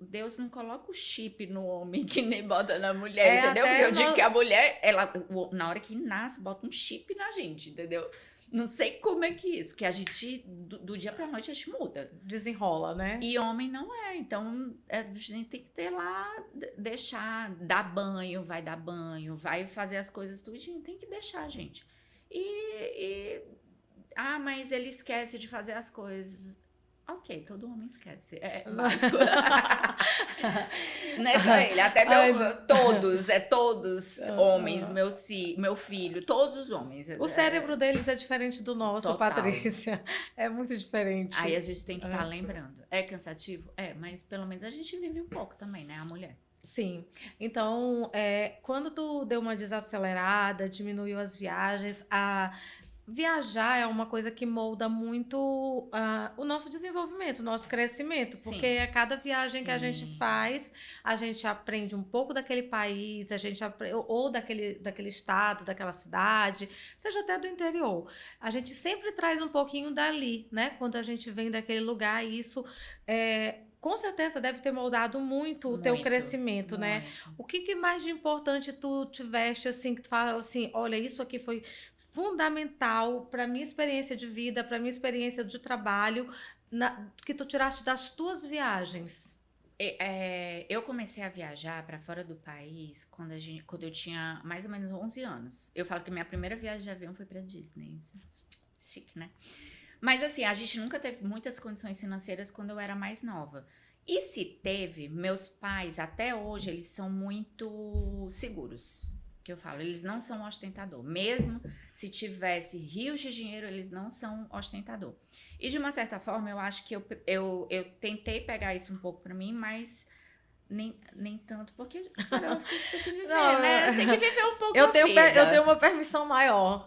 Deus não coloca o chip no homem que nem bota na mulher, entendeu? Porque eu digo que a mulher, na hora que nasce, bota um chip na gente, entendeu? Não sei como é que é isso, porque a gente, do dia pra noite, a gente muda. Desenrola, né? E homem não é, então a gente tem que ter lá, deixar, dar banho, vai fazer as coisas tudinho, tem que deixar, gente. Mas ele esquece de fazer as coisas. Ok, todo homem esquece, é básico. Não é só ele, até todos homens, meu filho, todos os homens. O cérebro deles é diferente do nosso, Total. Patrícia. É muito diferente. Aí a gente tem que estar lembrando. É cansativo? Mas pelo menos a gente vive um pouco também, né? A mulher. Sim. Então, quando tu deu uma desacelerada, diminuiu as viagens, viajar é uma coisa que molda muito o nosso desenvolvimento, o nosso crescimento, Sim. porque a cada viagem que a Sim. gente faz, a gente aprende um pouco daquele país, ou daquele estado, daquela cidade, seja até do interior. A gente sempre traz um pouquinho dali, né? Quando a gente vem daquele lugar, e isso com certeza deve ter moldado muito o teu crescimento, né? O que mais de importante tu tiveste, assim, que tu fala assim, olha, isso aqui foi fundamental para minha experiência de vida, para minha experiência de trabalho, que tu tiraste das tuas viagens? Eu comecei a viajar para fora do país quando eu tinha mais ou menos 11 anos. Eu falo que minha primeira viagem de avião foi para Disney. Chique, né? Mas assim, a gente nunca teve muitas condições financeiras quando eu era mais nova. E se teve, meus pais, até hoje, eles são muito seguros. Que eu falo, eles não são ostentador. Mesmo se tivesse rios de dinheiro, eles não são ostentador. E de uma certa forma, eu acho que eu tentei pegar isso um pouco pra mim, mas nem tanto, porque foram as coisas que você tem que viver, né? Você tem que viver um pouco eu tenho uma permissão maior.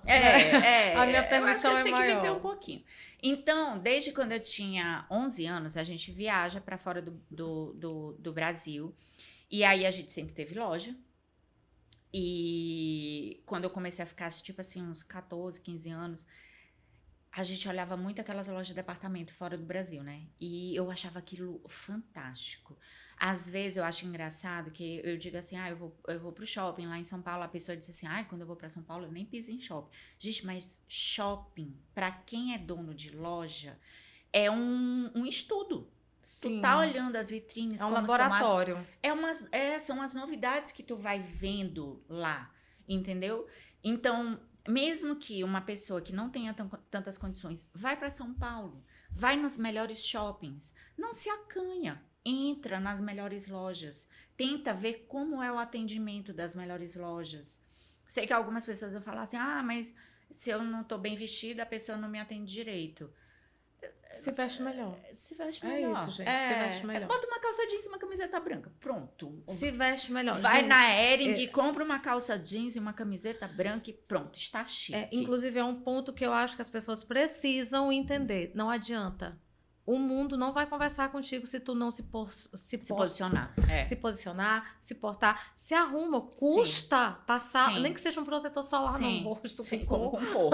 A minha permissão eu acho que você tem que viver maior. um pouquinho. Então, desde quando eu tinha 11 anos, a gente viaja pra fora do Brasil. E aí, a gente sempre teve loja. E quando eu comecei a ficar, tipo assim, uns 14, 15 anos, a gente olhava muito aquelas lojas de departamento fora do Brasil, né? E eu achava aquilo fantástico. Às vezes eu acho engraçado que eu digo assim, eu vou pro shopping lá em São Paulo, a pessoa diz assim, quando eu vou pra São Paulo eu nem piso em shopping. Gente, mas shopping, pra quem é dono de loja, é um estudo. Sim. Tu tá olhando as vitrines. É um laboratório. São as novidades que tu vai vendo lá, entendeu? Então, mesmo que uma pessoa que não tenha tantas condições vai para São Paulo, vai nos melhores shoppings, não se acanha. entra nas melhores lojas. Tenta ver como é o atendimento das melhores lojas. Sei que algumas pessoas vão falar assim, mas se eu não tô bem vestida, a pessoa não me atende direito. Se veste melhor. Se veste É melhor. isso, gente. Se veste melhor. Bota uma calça jeans e uma camiseta branca. Pronto. Se veste melhor. Vai gente, na Hering, compra uma calça jeans e uma camiseta branca e pronto, está chique. Inclusive, é um ponto que eu acho que as pessoas precisam entender. Não adianta. O mundo não vai conversar contigo se tu não se posicionar. Se posicionar, se portar. Se arruma, custa passar, nem que seja um protetor solar no rosto. Sim, com cor.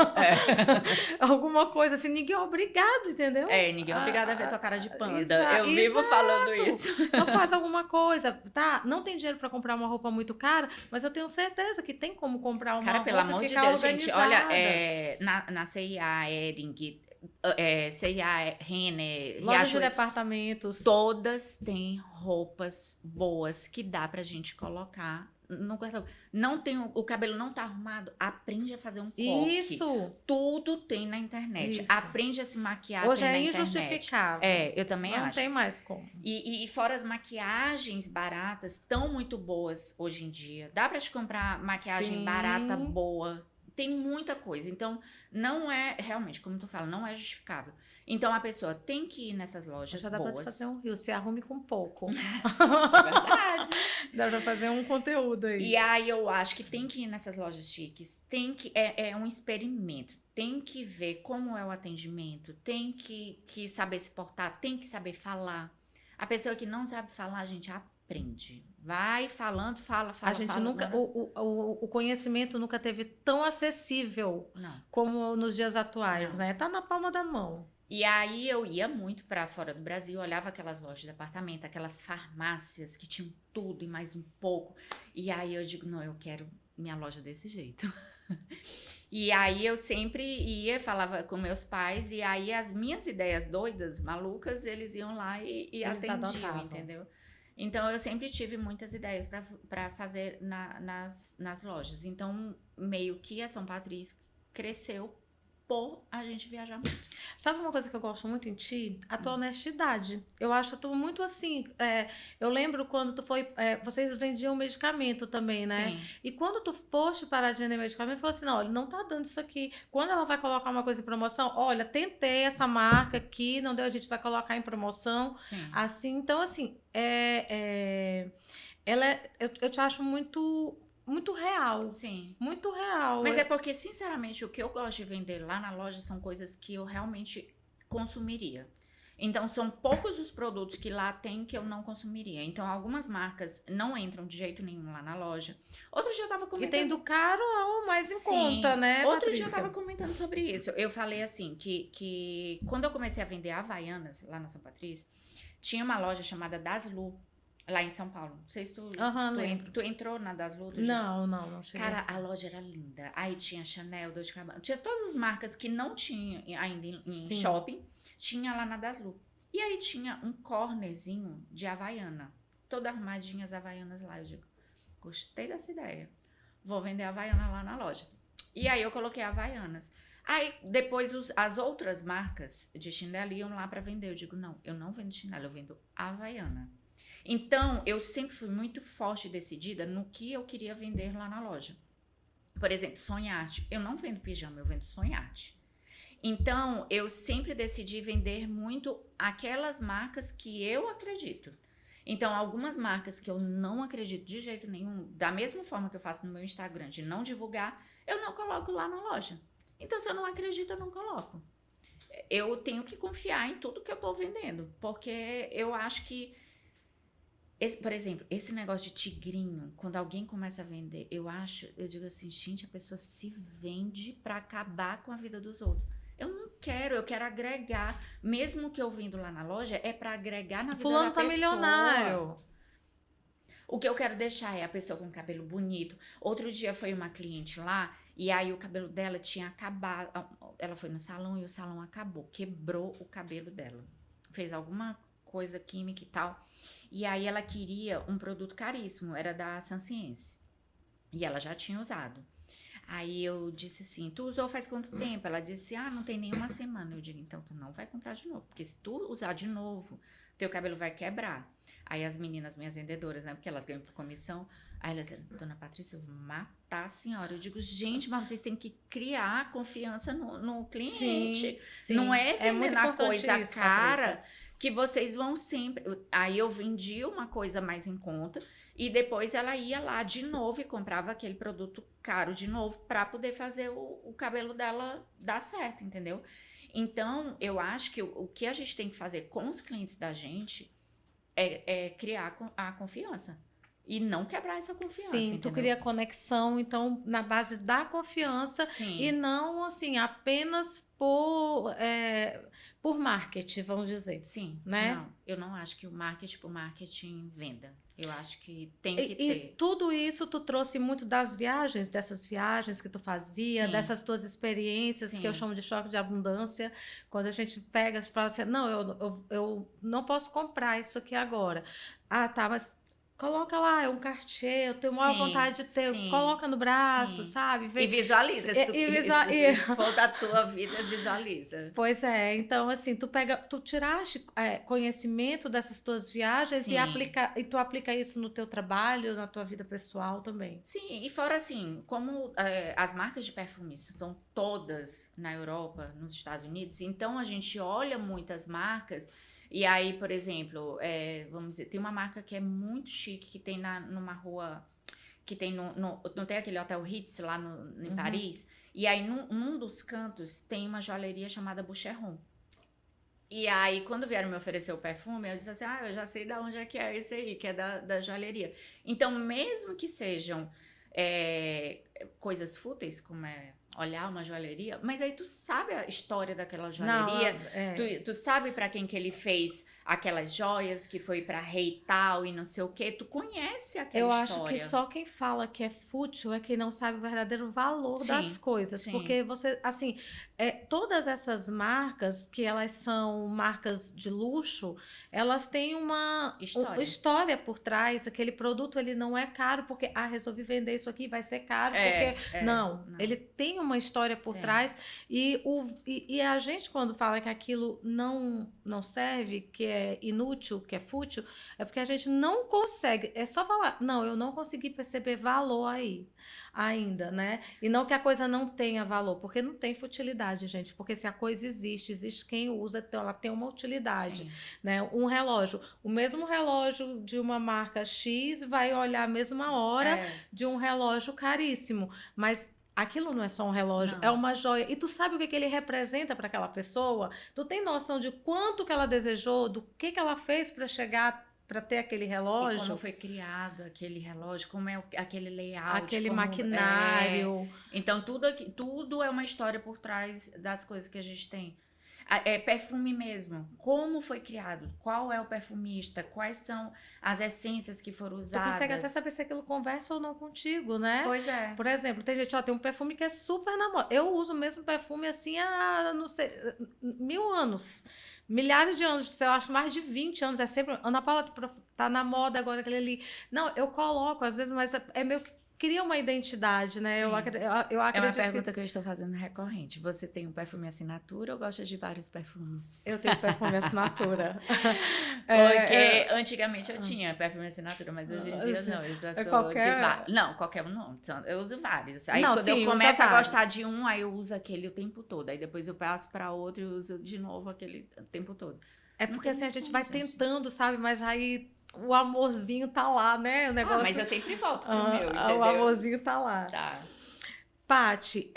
Alguma coisa assim, ninguém é obrigado, entendeu? Ninguém é obrigado a ver tua cara de panda. Eu Exato. vivo falando isso. Então faz alguma coisa, tá? Não tem dinheiro pra comprar uma roupa muito cara, mas eu tenho certeza que tem como comprar uma roupa pelo amor e de ficar Deus, organizada. gente, olha, na CIA, Hering, C&A, Renner, Lojas de departamentos. Todas têm roupas boas que dá pra gente colocar no guarda-roupa. Não tem o cabelo não tá arrumado, aprende a fazer um coque. Isso. Tudo tem na internet. Isso. Aprende a se maquiar. Hoje tem é na injustificável. internet. Eu também acho. Não tem mais como. E fora as maquiagens baratas, tão muito boas hoje em dia. Dá pra te comprar maquiagem barata, boa. Tem muita coisa. Então, não é, realmente, como tu fala, não é justificável. Então, a pessoa tem que ir nessas lojas já dá boas. pra te fazer um rio, se arrume com pouco. É verdade. Dá pra fazer um conteúdo aí. E aí, eu acho que tem que ir nessas lojas chiques. Tem que, é um experimento. Tem que ver como é o atendimento. Tem que saber se portar. Tem que saber falar. A pessoa que não sabe falar, gente, aprende. Vai falando, fala. A gente nunca, o conhecimento nunca teve tão acessível como nos dias atuais, né? Tá na palma da mão. E aí eu ia muito pra fora do Brasil, olhava aquelas lojas de departamento, aquelas farmácias que tinham tudo e mais um pouco. E aí eu digo, não, eu quero minha loja desse jeito. E aí eu sempre ia, falava com meus pais, e aí as minhas ideias doidas, malucas, eles iam lá e atendiam, entendeu? Então, eu sempre tive muitas ideias para fazer nas lojas. Então, meio que a São Patrício cresceu por a gente viajar muito. Sabe uma coisa que eu gosto muito em ti? A tua honestidade. Eu acho tu muito assim... eu lembro quando tu foi... vocês vendiam medicamento também, né? Sim. E quando tu foste parar de vender medicamento, falou assim, não, olha, não tá dando isso aqui. Quando ela vai colocar uma coisa em promoção, olha, tentei essa marca aqui, não deu, a gente vai colocar em promoção. Sim. Assim, então assim, eu te acho muito real. Sim. Muito real. Mas é porque, sinceramente, o que eu gosto de vender lá na loja são coisas que eu realmente consumiria. Então, são poucos os produtos que lá tem que eu não consumiria. Então, algumas marcas não entram de jeito nenhum lá na loja. Outro dia eu tava comentando... E tem do caro ao mais em conta, né, Outro Patrícia? dia eu tava comentando sobre isso. Eu falei assim, que quando eu comecei a vender Havaianas lá na São Patrício, tinha uma loja chamada Daslu, lá em São Paulo. Não sei se tu entrou na Daslu? Não cheguei. Cara, a loja era linda. Aí tinha Chanel, Dolce & Gabbana. Tinha todas as marcas que não tinha ainda em shopping. Tinha lá na Daslu. E aí tinha um cornerzinho de Havaiana. Toda arrumadinha as Havaianas lá. Eu digo, gostei dessa ideia. Vou vender Havaiana lá na loja. E aí eu coloquei Havaianas. Aí depois as outras marcas de chinelo iam lá pra vender. Eu digo, não, eu não vendo chinelo, eu vendo Havaiana. Então, eu sempre fui muito forte e decidida no que eu queria vender lá na loja. Por exemplo, Sonharte. Eu não vendo pijama, eu vendo Sonharte. Então, eu sempre decidi vender muito aquelas marcas que eu acredito. Então, algumas marcas que eu não acredito de jeito nenhum, da mesma forma que eu faço no meu Instagram, de não divulgar, eu não coloco lá na loja. Então, se eu não acredito, eu não coloco. Eu tenho que confiar em tudo que eu tô vendendo, porque eu acho que por exemplo, esse negócio de tigrinho, quando alguém começa a vender, eu digo assim, gente, a pessoa se vende pra acabar com a vida dos outros. Eu não quero, eu quero agregar. Mesmo que eu vendo lá na loja, é pra agregar na vida da pessoa. Fulano tá milionário. O que eu quero deixar é a pessoa com cabelo bonito. Outro dia foi uma cliente lá, e aí o cabelo dela tinha acabado. Ela foi no salão e o salão acabou. Quebrou o cabelo dela. Fez alguma coisa química e tal. E aí ela queria um produto caríssimo, era da Sanciense. E ela já tinha usado. Aí eu disse assim, tu usou faz quanto tempo? Ela disse, não tem nenhuma semana. Eu digo, então tu não vai comprar de novo, porque se tu usar de novo, teu cabelo vai quebrar. Aí as meninas, minhas vendedoras, né, porque elas ganham por comissão, aí elas dizem, dona Patrícia, eu vou matar a senhora. Eu digo, gente, mas vocês têm que criar confiança no cliente. Sim, Não é é muito vender na importante coisa isso, cara Patrícia. que vocês vão sempre... Aí eu vendi uma coisa mais em conta e depois ela ia lá de novo e comprava aquele produto caro de novo para poder fazer o cabelo dela dar certo, entendeu? Então, eu acho que o que a gente tem que fazer com os clientes da gente é criar a confiança. E não quebrar essa confiança, Sim, entendeu? tu cria conexão, então, na base da confiança e Sim, não, assim, apenas por marketing, vamos dizer, sim. né? Não, eu não acho que o marketing por marketing venda. Eu acho que tem que E ter. tudo isso tu trouxe muito das viagens, dessas viagens que tu fazia, Sim, dessas tuas experiências, que eu sim. chamo de choque de abundância, quando a gente pega e fala assim, não, eu não posso comprar isso aqui agora. Ah, tá, mas coloca lá, é um Cartier, eu tenho maior Sim, vontade de ter, sim, coloca no braço, sim. sabe? E visualiza, se, tu, E, se for da tua vida, visualiza. pois é, então assim, tu tiraste conhecimento dessas tuas viagens Sim, e tu aplica isso no teu trabalho, na tua vida pessoal também. sim. E fora assim, como as marcas de perfumes estão todas na Europa, nos Estados Unidos, então a gente olha muitas marcas. E aí, por exemplo, vamos dizer, tem uma marca que é muito chique, que tem numa rua, que tem não tem aquele Hotel Ritz lá em Uhum. Paris? E aí, num dos cantos, tem uma joalheria chamada Boucheron. E aí, quando vieram me oferecer o perfume, eu disse assim, eu já sei de onde é que é esse aí, que é da joalheria. Então, mesmo que sejam coisas fúteis, como é olhar uma joalheria, mas aí tu sabe a história daquela joalheria, Não, tu sabe para quem que ele fez aquelas joias, que foi para rei tal e não sei o quê, tu conhece aquela eu acho que história. só quem fala que é fútil é quem não sabe o verdadeiro valor das Sim, coisas, sim, porque você, assim, todas essas marcas, que elas são marcas de luxo, elas têm uma história. história por trás, aquele produto ele não é caro porque, resolvi vender isso aqui, vai ser caro, porque, não, Não, ele tem uma história por tem. trás e a gente quando fala que aquilo não serve, que é inútil, que é fútil, é porque a gente não consegue, é só falar, não, eu não consegui perceber valor aí ainda, né? E não que a coisa não tenha valor, porque não tem futilidade, gente, porque se a coisa existe quem usa, então ela tem uma utilidade, Sim. né? Um relógio, o mesmo relógio de uma marca X vai olhar a mesma hora É, de um relógio caríssimo, mas aquilo não é só um relógio, é não. uma joia. E tu sabe o que ele representa para aquela pessoa? Tu tem noção de quanto que ela desejou, do que ela fez para chegar para ter aquele E como relógio, foi criado aquele relógio, como é aquele layout, aquele como é. maquinário. Então, tudo é uma história por trás das coisas que a gente tem. Perfume mesmo. Como foi criado? Qual é o perfumista? Quais são as essências que foram Tu consegue até usadas? saber se aquilo conversa ou não contigo, né? Pois é. Por exemplo, tem gente, tem um perfume que é super na moda. Eu uso o mesmo perfume assim há, não sei, 1000 anos. Milhares de anos, sei lá, acho mais de 20 anos. É sempre. Ana Paula tá na moda agora, aquele ali. Não, eu coloco, às vezes, mas é meio que cria uma identidade, né? Sim. Eu É uma acredito que pergunta que eu estou fazendo recorrente. Você tem um perfume assinatura ou gosta de vários perfumes? eu tenho perfume assinatura. Porque antigamente eu tinha perfume assinatura, mas hoje em dia Assim, não. Eu já é sou de qualquer. vários. Não, qualquer um não. Eu uso vários. Aí Não, quando eu sim, usa começo a gostar vários. de um, aí eu uso aquele o tempo todo. Aí depois eu passo para outro e uso de novo aquele o tempo todo. É Não porque tem assim a muito gente como, vai gente. tentando, sabe? Mas aí o amorzinho tá lá, né? O Mas negócio. eu sempre volto pro meu, O entendeu? amorzinho tá lá. Tá. Pati,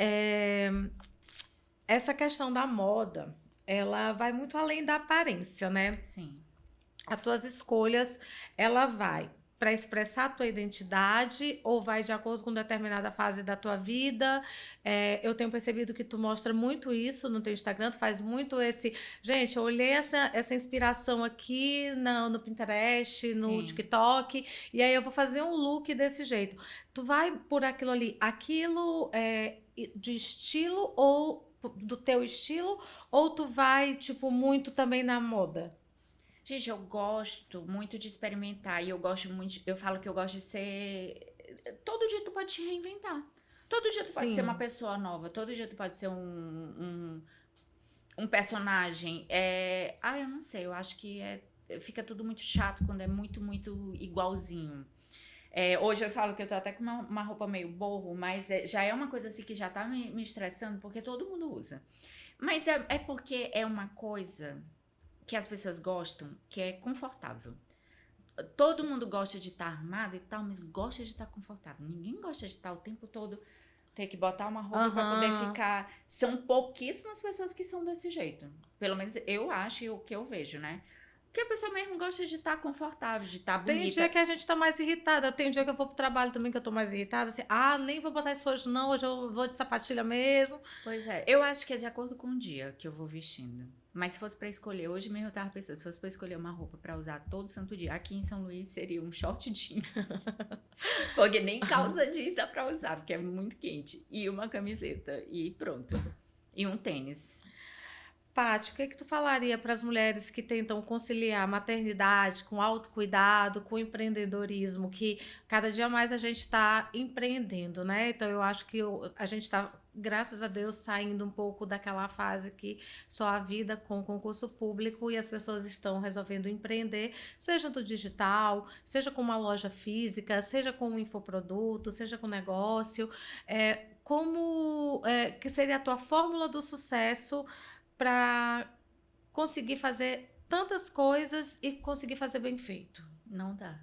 essa questão da moda, ela vai muito além da aparência, né? Sim. As tuas escolhas, ela vai para expressar a tua identidade ou vai de acordo com determinada fase da tua vida. Eu tenho percebido que tu mostra muito isso no teu Instagram, tu faz muito esse... Gente, eu olhei essa inspiração aqui no Pinterest, no Sim. TikTok, e aí eu vou fazer um look desse jeito. Tu vai por aquilo ali, aquilo de estilo ou do teu estilo, ou tu vai, tipo, muito também na moda? Gente, eu gosto muito de experimentar e eu gosto muito, eu falo que eu gosto de ser todo dia tu pode te reinventar. Todo dia tu pode Sim. ser uma pessoa nova, todo dia tu pode ser um personagem. Eu não sei, eu acho que fica tudo muito chato quando é muito, muito igualzinho. Hoje eu falo que eu tô até com uma roupa meio borro, mas já é uma coisa assim que já tá me estressando, porque todo mundo usa. Mas é porque é uma coisa que as pessoas gostam, que é confortável. Todo mundo gosta de estar armado e tal, mas gosta de estar confortável. Ninguém gosta de estar o tempo todo ter que botar uma roupa pra poder ficar. São pouquíssimas pessoas que são desse jeito. Pelo menos eu acho e o que eu vejo, né? Porque a pessoa mesmo gosta de estar confortável, de estar Tem bonita. dia que a gente tá mais irritada. Tem dia que eu vou pro trabalho também que eu tô mais irritada. Assim, nem vou botar isso hoje não. Hoje eu vou de sapatilha mesmo. Pois é, eu acho que é de acordo com o dia que eu vou vestindo. Mas se fosse pra escolher, hoje mesmo eu tava pensando, se fosse pra escolher uma roupa pra usar todo santo dia, aqui em São Luís seria um short jeans. Porque nem calça jeans dá pra usar, porque é muito quente. E uma camiseta, e pronto. E um tênis. Paty, o que tu falaria para as mulheres que tentam conciliar maternidade com autocuidado, com empreendedorismo, que cada dia mais a gente está empreendendo, né? Então eu acho que a gente está, graças a Deus, saindo um pouco daquela fase que só a vida com concurso público e as pessoas estão resolvendo empreender, seja do digital, seja com uma loja física, seja com um infoproduto, seja com negócio. Que seria a tua fórmula do sucesso para conseguir fazer tantas coisas e conseguir fazer bem feito? Não dá.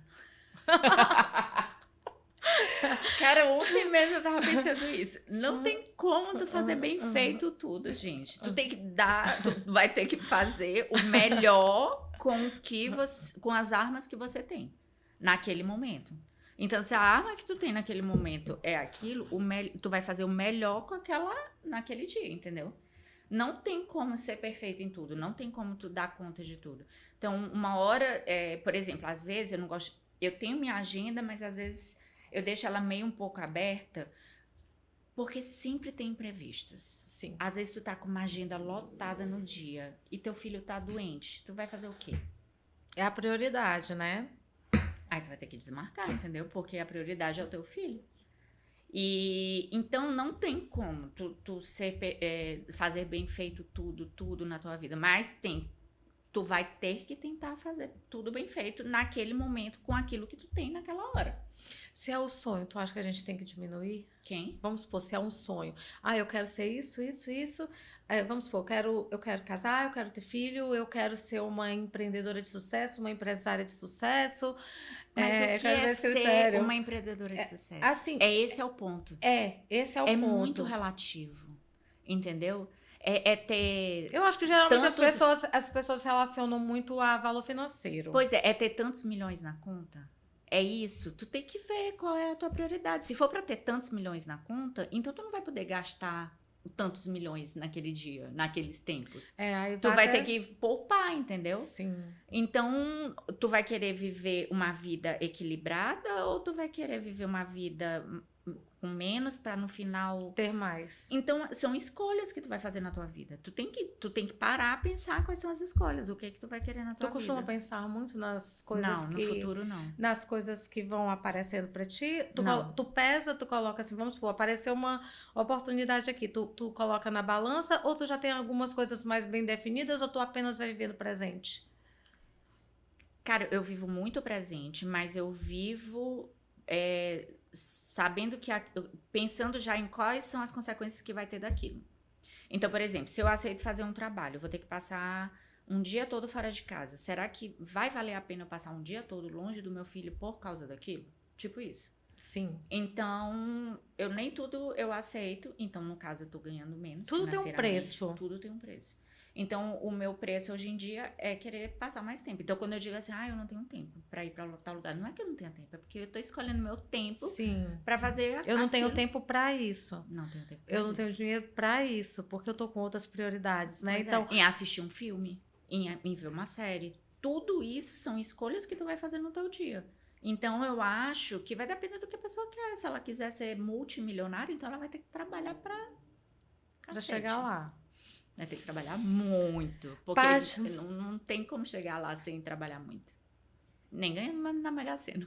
Cara, ontem mesmo eu tava pensando isso. Não tem como tu fazer bem feito tudo, gente. Tu tem que tu vai ter que fazer o melhor com as armas que você tem naquele momento. Então, se a arma que tu tem naquele momento é aquilo, tu vai fazer o melhor naquele dia, entendeu? Não tem como ser perfeito em tudo, não tem como tu dar conta de tudo. Então, uma hora, por exemplo, às vezes eu não gosto, eu tenho minha agenda, mas às vezes eu deixo ela meio um pouco aberta, porque sempre tem imprevistos. Sim. Às vezes tu tá com uma agenda lotada no dia e teu filho tá doente, tu vai fazer o quê? É a prioridade, né? Aí tu vai ter que desmarcar, entendeu? Porque a prioridade é o teu filho. E então não tem como tu fazer bem feito tudo na tua vida, mas tu vai ter que tentar fazer tudo bem feito naquele momento com aquilo que tu tem naquela hora. Se é o sonho, tu acha que a gente tem que diminuir? Quem? Vamos supor, se é um sonho. Eu quero ser isso. Vamos supor, eu quero casar, eu quero ter filho, eu quero ser uma empreendedora de sucesso, uma empresária de sucesso. Mas o que é ser uma empreendedora de sucesso? Assim, esse é o ponto. Esse é o ponto. É muito relativo, entendeu? Ter... Eu acho que geralmente as pessoas relacionam muito a valor financeiro. Pois é ter tantos milhões na conta. É isso, tu tem que ver qual é a tua prioridade. Se for para ter tantos milhões na conta, então tu não vai poder gastar tantos milhões naquele dia, naqueles tempos. Tu vai ter que poupar, entendeu? Sim. Então, tu vai querer viver uma vida equilibrada ou tu vai querer viver uma vida com menos para no final ter mais? Então, são escolhas que tu vai fazer na tua vida. Tu tem que parar a pensar quais são as escolhas, o que é que tu vai querer na tua vida. Tu costuma pensar muito nas coisas não, no futuro não. Nas coisas que vão aparecendo para ti? Tu pesa, tu coloca assim, vamos supor, apareceu uma oportunidade aqui, tu coloca na balança ou tu já tem algumas coisas mais bem definidas ou tu apenas vai viver no presente? Cara, eu vivo muito presente, mas eu vivo sabendo pensando já em quais são as consequências que vai ter daquilo. Então, por exemplo, se eu aceito fazer um trabalho, eu vou ter que passar um dia todo fora de casa. Será que vai valer a pena eu passar um dia todo longe do meu filho por causa daquilo? Tipo isso. Sim. Então, nem tudo eu aceito. Então, no caso, eu tô ganhando menos. Tudo tem um preço. Tudo tem um preço. Então, o meu preço hoje em dia é querer passar mais tempo. Então, quando eu digo assim, eu não tenho tempo pra ir pra tal lugar, não é que eu não tenho tempo, é porque eu tô escolhendo meu tempo pra fazer aquilo. Eu não tenho tempo pra isso. Não tenho tempo pra isso. Eu não tenho dinheiro pra isso, porque eu tô com outras prioridades, né? Então, em assistir um filme, em ver uma série, tudo isso são escolhas que tu vai fazer no teu dia. Então, eu acho que vai depender do que a pessoa quer. Se ela quiser ser multimilionária, então ela vai ter que trabalhar pra chegar lá. Vai ter que trabalhar muito. Porque não tem como chegar lá sem trabalhar muito. Nem ganhando na Mega Sena.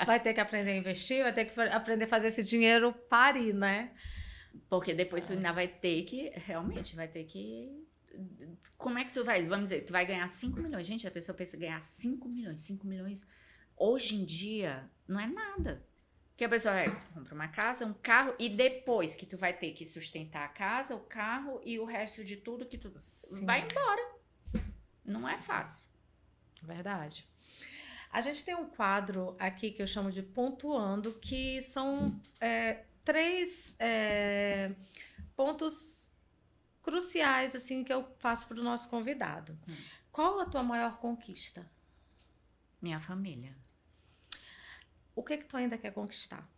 Vai ter que aprender a investir, vai ter que aprender a fazer esse dinheiro parir, né? Porque depois tu ainda vai ter que, realmente, vai ter que... Como é que tu vai? Vamos dizer, tu vai ganhar 5 milhões. Gente, a pessoa pensa em ganhar 5 milhões. 5 milhões, hoje em dia, não é nada. Porque a pessoa compra uma casa, um carro, e depois que tu vai ter que sustentar a casa, o carro e o resto de tudo que tu Sim. vai embora. Não é fácil. Verdade. A gente tem um quadro aqui que eu chamo de pontuando, que são 3 pontos cruciais assim que eu faço para o nosso convidado. Qual a tua maior conquista? Minha família. O que tu ainda quer conquistar?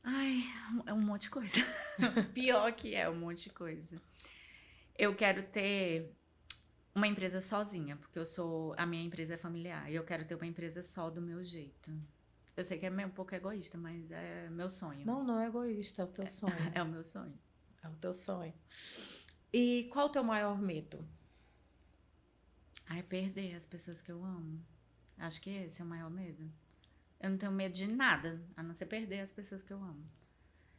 Ai, é um monte de coisa. Pior que é um monte de coisa. Eu quero ter uma empresa sozinha, porque a minha empresa é familiar, e eu quero ter uma empresa só do meu jeito. Eu sei que é um pouco egoísta, mas é meu sonho. Não é egoísta, é o teu sonho. É o meu sonho. É o teu sonho. E qual o teu maior medo? Ai, perder as pessoas que eu amo. Acho que esse é o maior medo. Eu não tenho medo de nada, a não ser perder as pessoas que eu amo.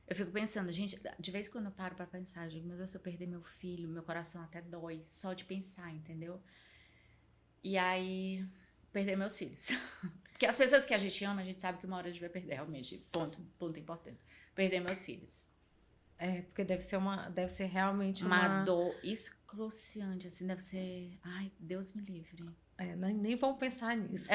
Eu fico pensando, gente, de vez em quando eu paro pra pensar, digo, meu Deus, se eu perder meu filho, meu coração até dói, só de pensar, entendeu? E aí, perder meus filhos. Porque as pessoas que a gente ama, a gente sabe que uma hora a gente vai perder, realmente. Ponto importante. Perder meus filhos. Porque deve ser realmente uma dor excruciante, assim, deve ser... Ai, Deus me livre. Nem vamos pensar nisso.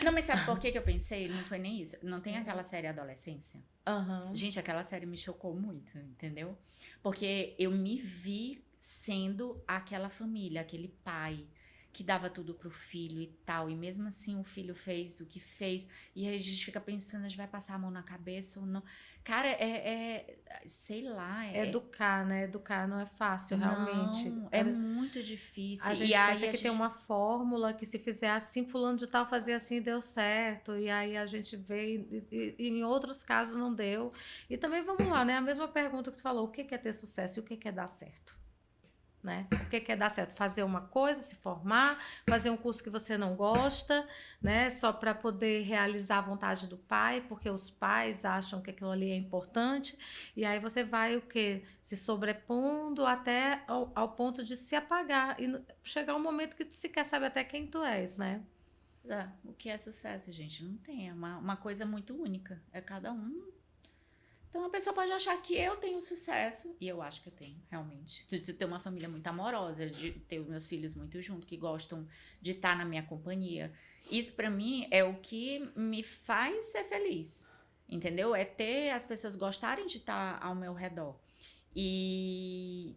Não, mas sabe por que eu pensei? Não foi nem isso. Não tem aquela série Adolescência? Uhum. Gente, aquela série me chocou muito, entendeu? Porque eu me vi sendo aquela família, aquele pai que dava tudo pro filho e tal, e mesmo assim o filho fez o que fez, e aí a gente fica pensando, a gente vai passar a mão na cabeça ou não. Cara, sei lá. Educar, né? Educar não é fácil, realmente. Não, é muito difícil. A gente pensa que tem uma fórmula que se fizer assim, fulano de tal fazia assim e deu certo, e aí a gente vê, e em outros casos não deu. E também vamos lá, né? A mesma pergunta que tu falou, o que é ter sucesso e o que é dar certo? Né? O que é dar certo? Fazer uma coisa, se formar, fazer um curso que você não gosta, né? Só para poder realizar a vontade do pai, porque os pais acham que aquilo ali é importante, e aí você vai o quê? Se sobrepondo até ao ponto de se apagar e chegar um momento que tu sequer sabe até quem tu és, né? O que é sucesso, gente? Não tem, é uma coisa muito única, é cada um. Então a pessoa pode achar que eu tenho sucesso, e eu acho que eu tenho, realmente. De ter uma família muito amorosa, de ter os meus filhos muito junto, que gostam de estar na minha companhia. Isso pra mim é o que me faz ser feliz, entendeu? É ter as pessoas gostarem de estar ao meu redor. E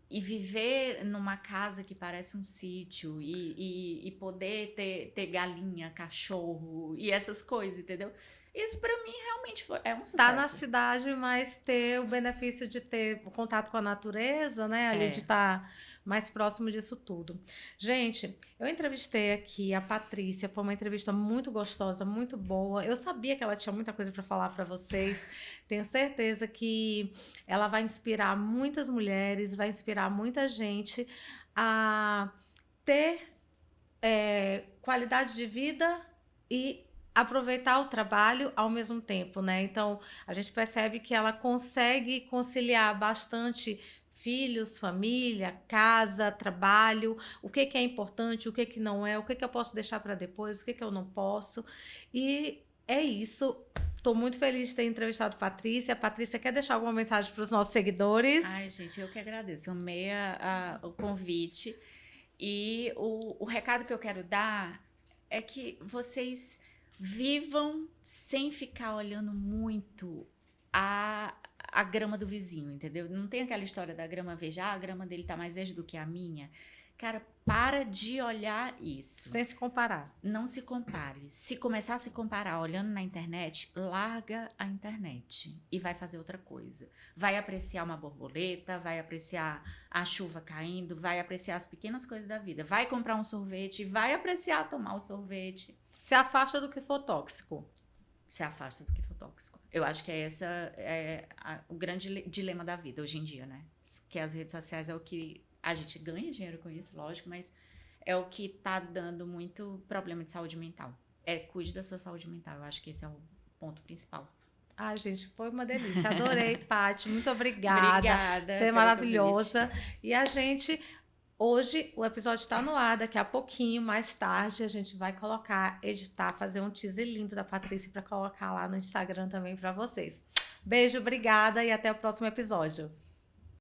viver numa casa que parece um sítio, e poder ter galinha, cachorro e essas coisas, entendeu? Isso pra mim realmente é um sucesso. Tá na cidade, mas ter o benefício de ter contato com a natureza, né? Ali de estar mais próximo disso tudo. Gente, eu entrevistei aqui a Patrícia, foi uma entrevista muito gostosa, muito boa. Eu sabia que ela tinha muita coisa para falar para vocês. Tenho certeza que ela vai inspirar muitas mulheres, vai inspirar muita gente a ter qualidade de vida e aproveitar o trabalho ao mesmo tempo, né? Então, a gente percebe que ela consegue conciliar bastante filhos, família, casa, trabalho, o que é importante, o que não é, o que eu posso deixar para depois, o que eu não posso. E é isso. Estou muito feliz de ter entrevistado a Patrícia. Patrícia, quer deixar alguma mensagem para os nossos seguidores? Ai, gente, eu que agradeço. Eu amei o convite. E o recado que eu quero dar é que vocês vivam sem ficar olhando muito a grama do vizinho, entendeu? Não tem aquela história da grama verde, a grama dele tá mais verde do que a minha. Cara, para de olhar isso. Sem se comparar. Não se compare. Se começar a se comparar olhando na internet, larga a internet e vai fazer outra coisa. Vai apreciar uma borboleta, vai apreciar a chuva caindo, vai apreciar as pequenas coisas da vida. Vai comprar um sorvete, vai apreciar tomar o sorvete. Se afasta do que for tóxico. Se afasta do que for tóxico. Eu acho que o grande dilema da vida hoje em dia, né? Que as redes sociais é o que a gente ganha dinheiro com isso, lógico, mas é o que tá dando muito problema de saúde mental. Cuide da sua saúde mental. Eu acho que esse é o ponto principal. Ai, gente, foi uma delícia. Adorei, Paty. Muito obrigada. Obrigada Você é pelo maravilhosa. convite. E a gente, hoje, o episódio está no ar. Daqui a pouquinho, mais tarde, a gente vai colocar, editar, fazer um teaser lindo da Patrícia para colocar lá no Instagram também para vocês. Beijo, obrigada e até o próximo episódio.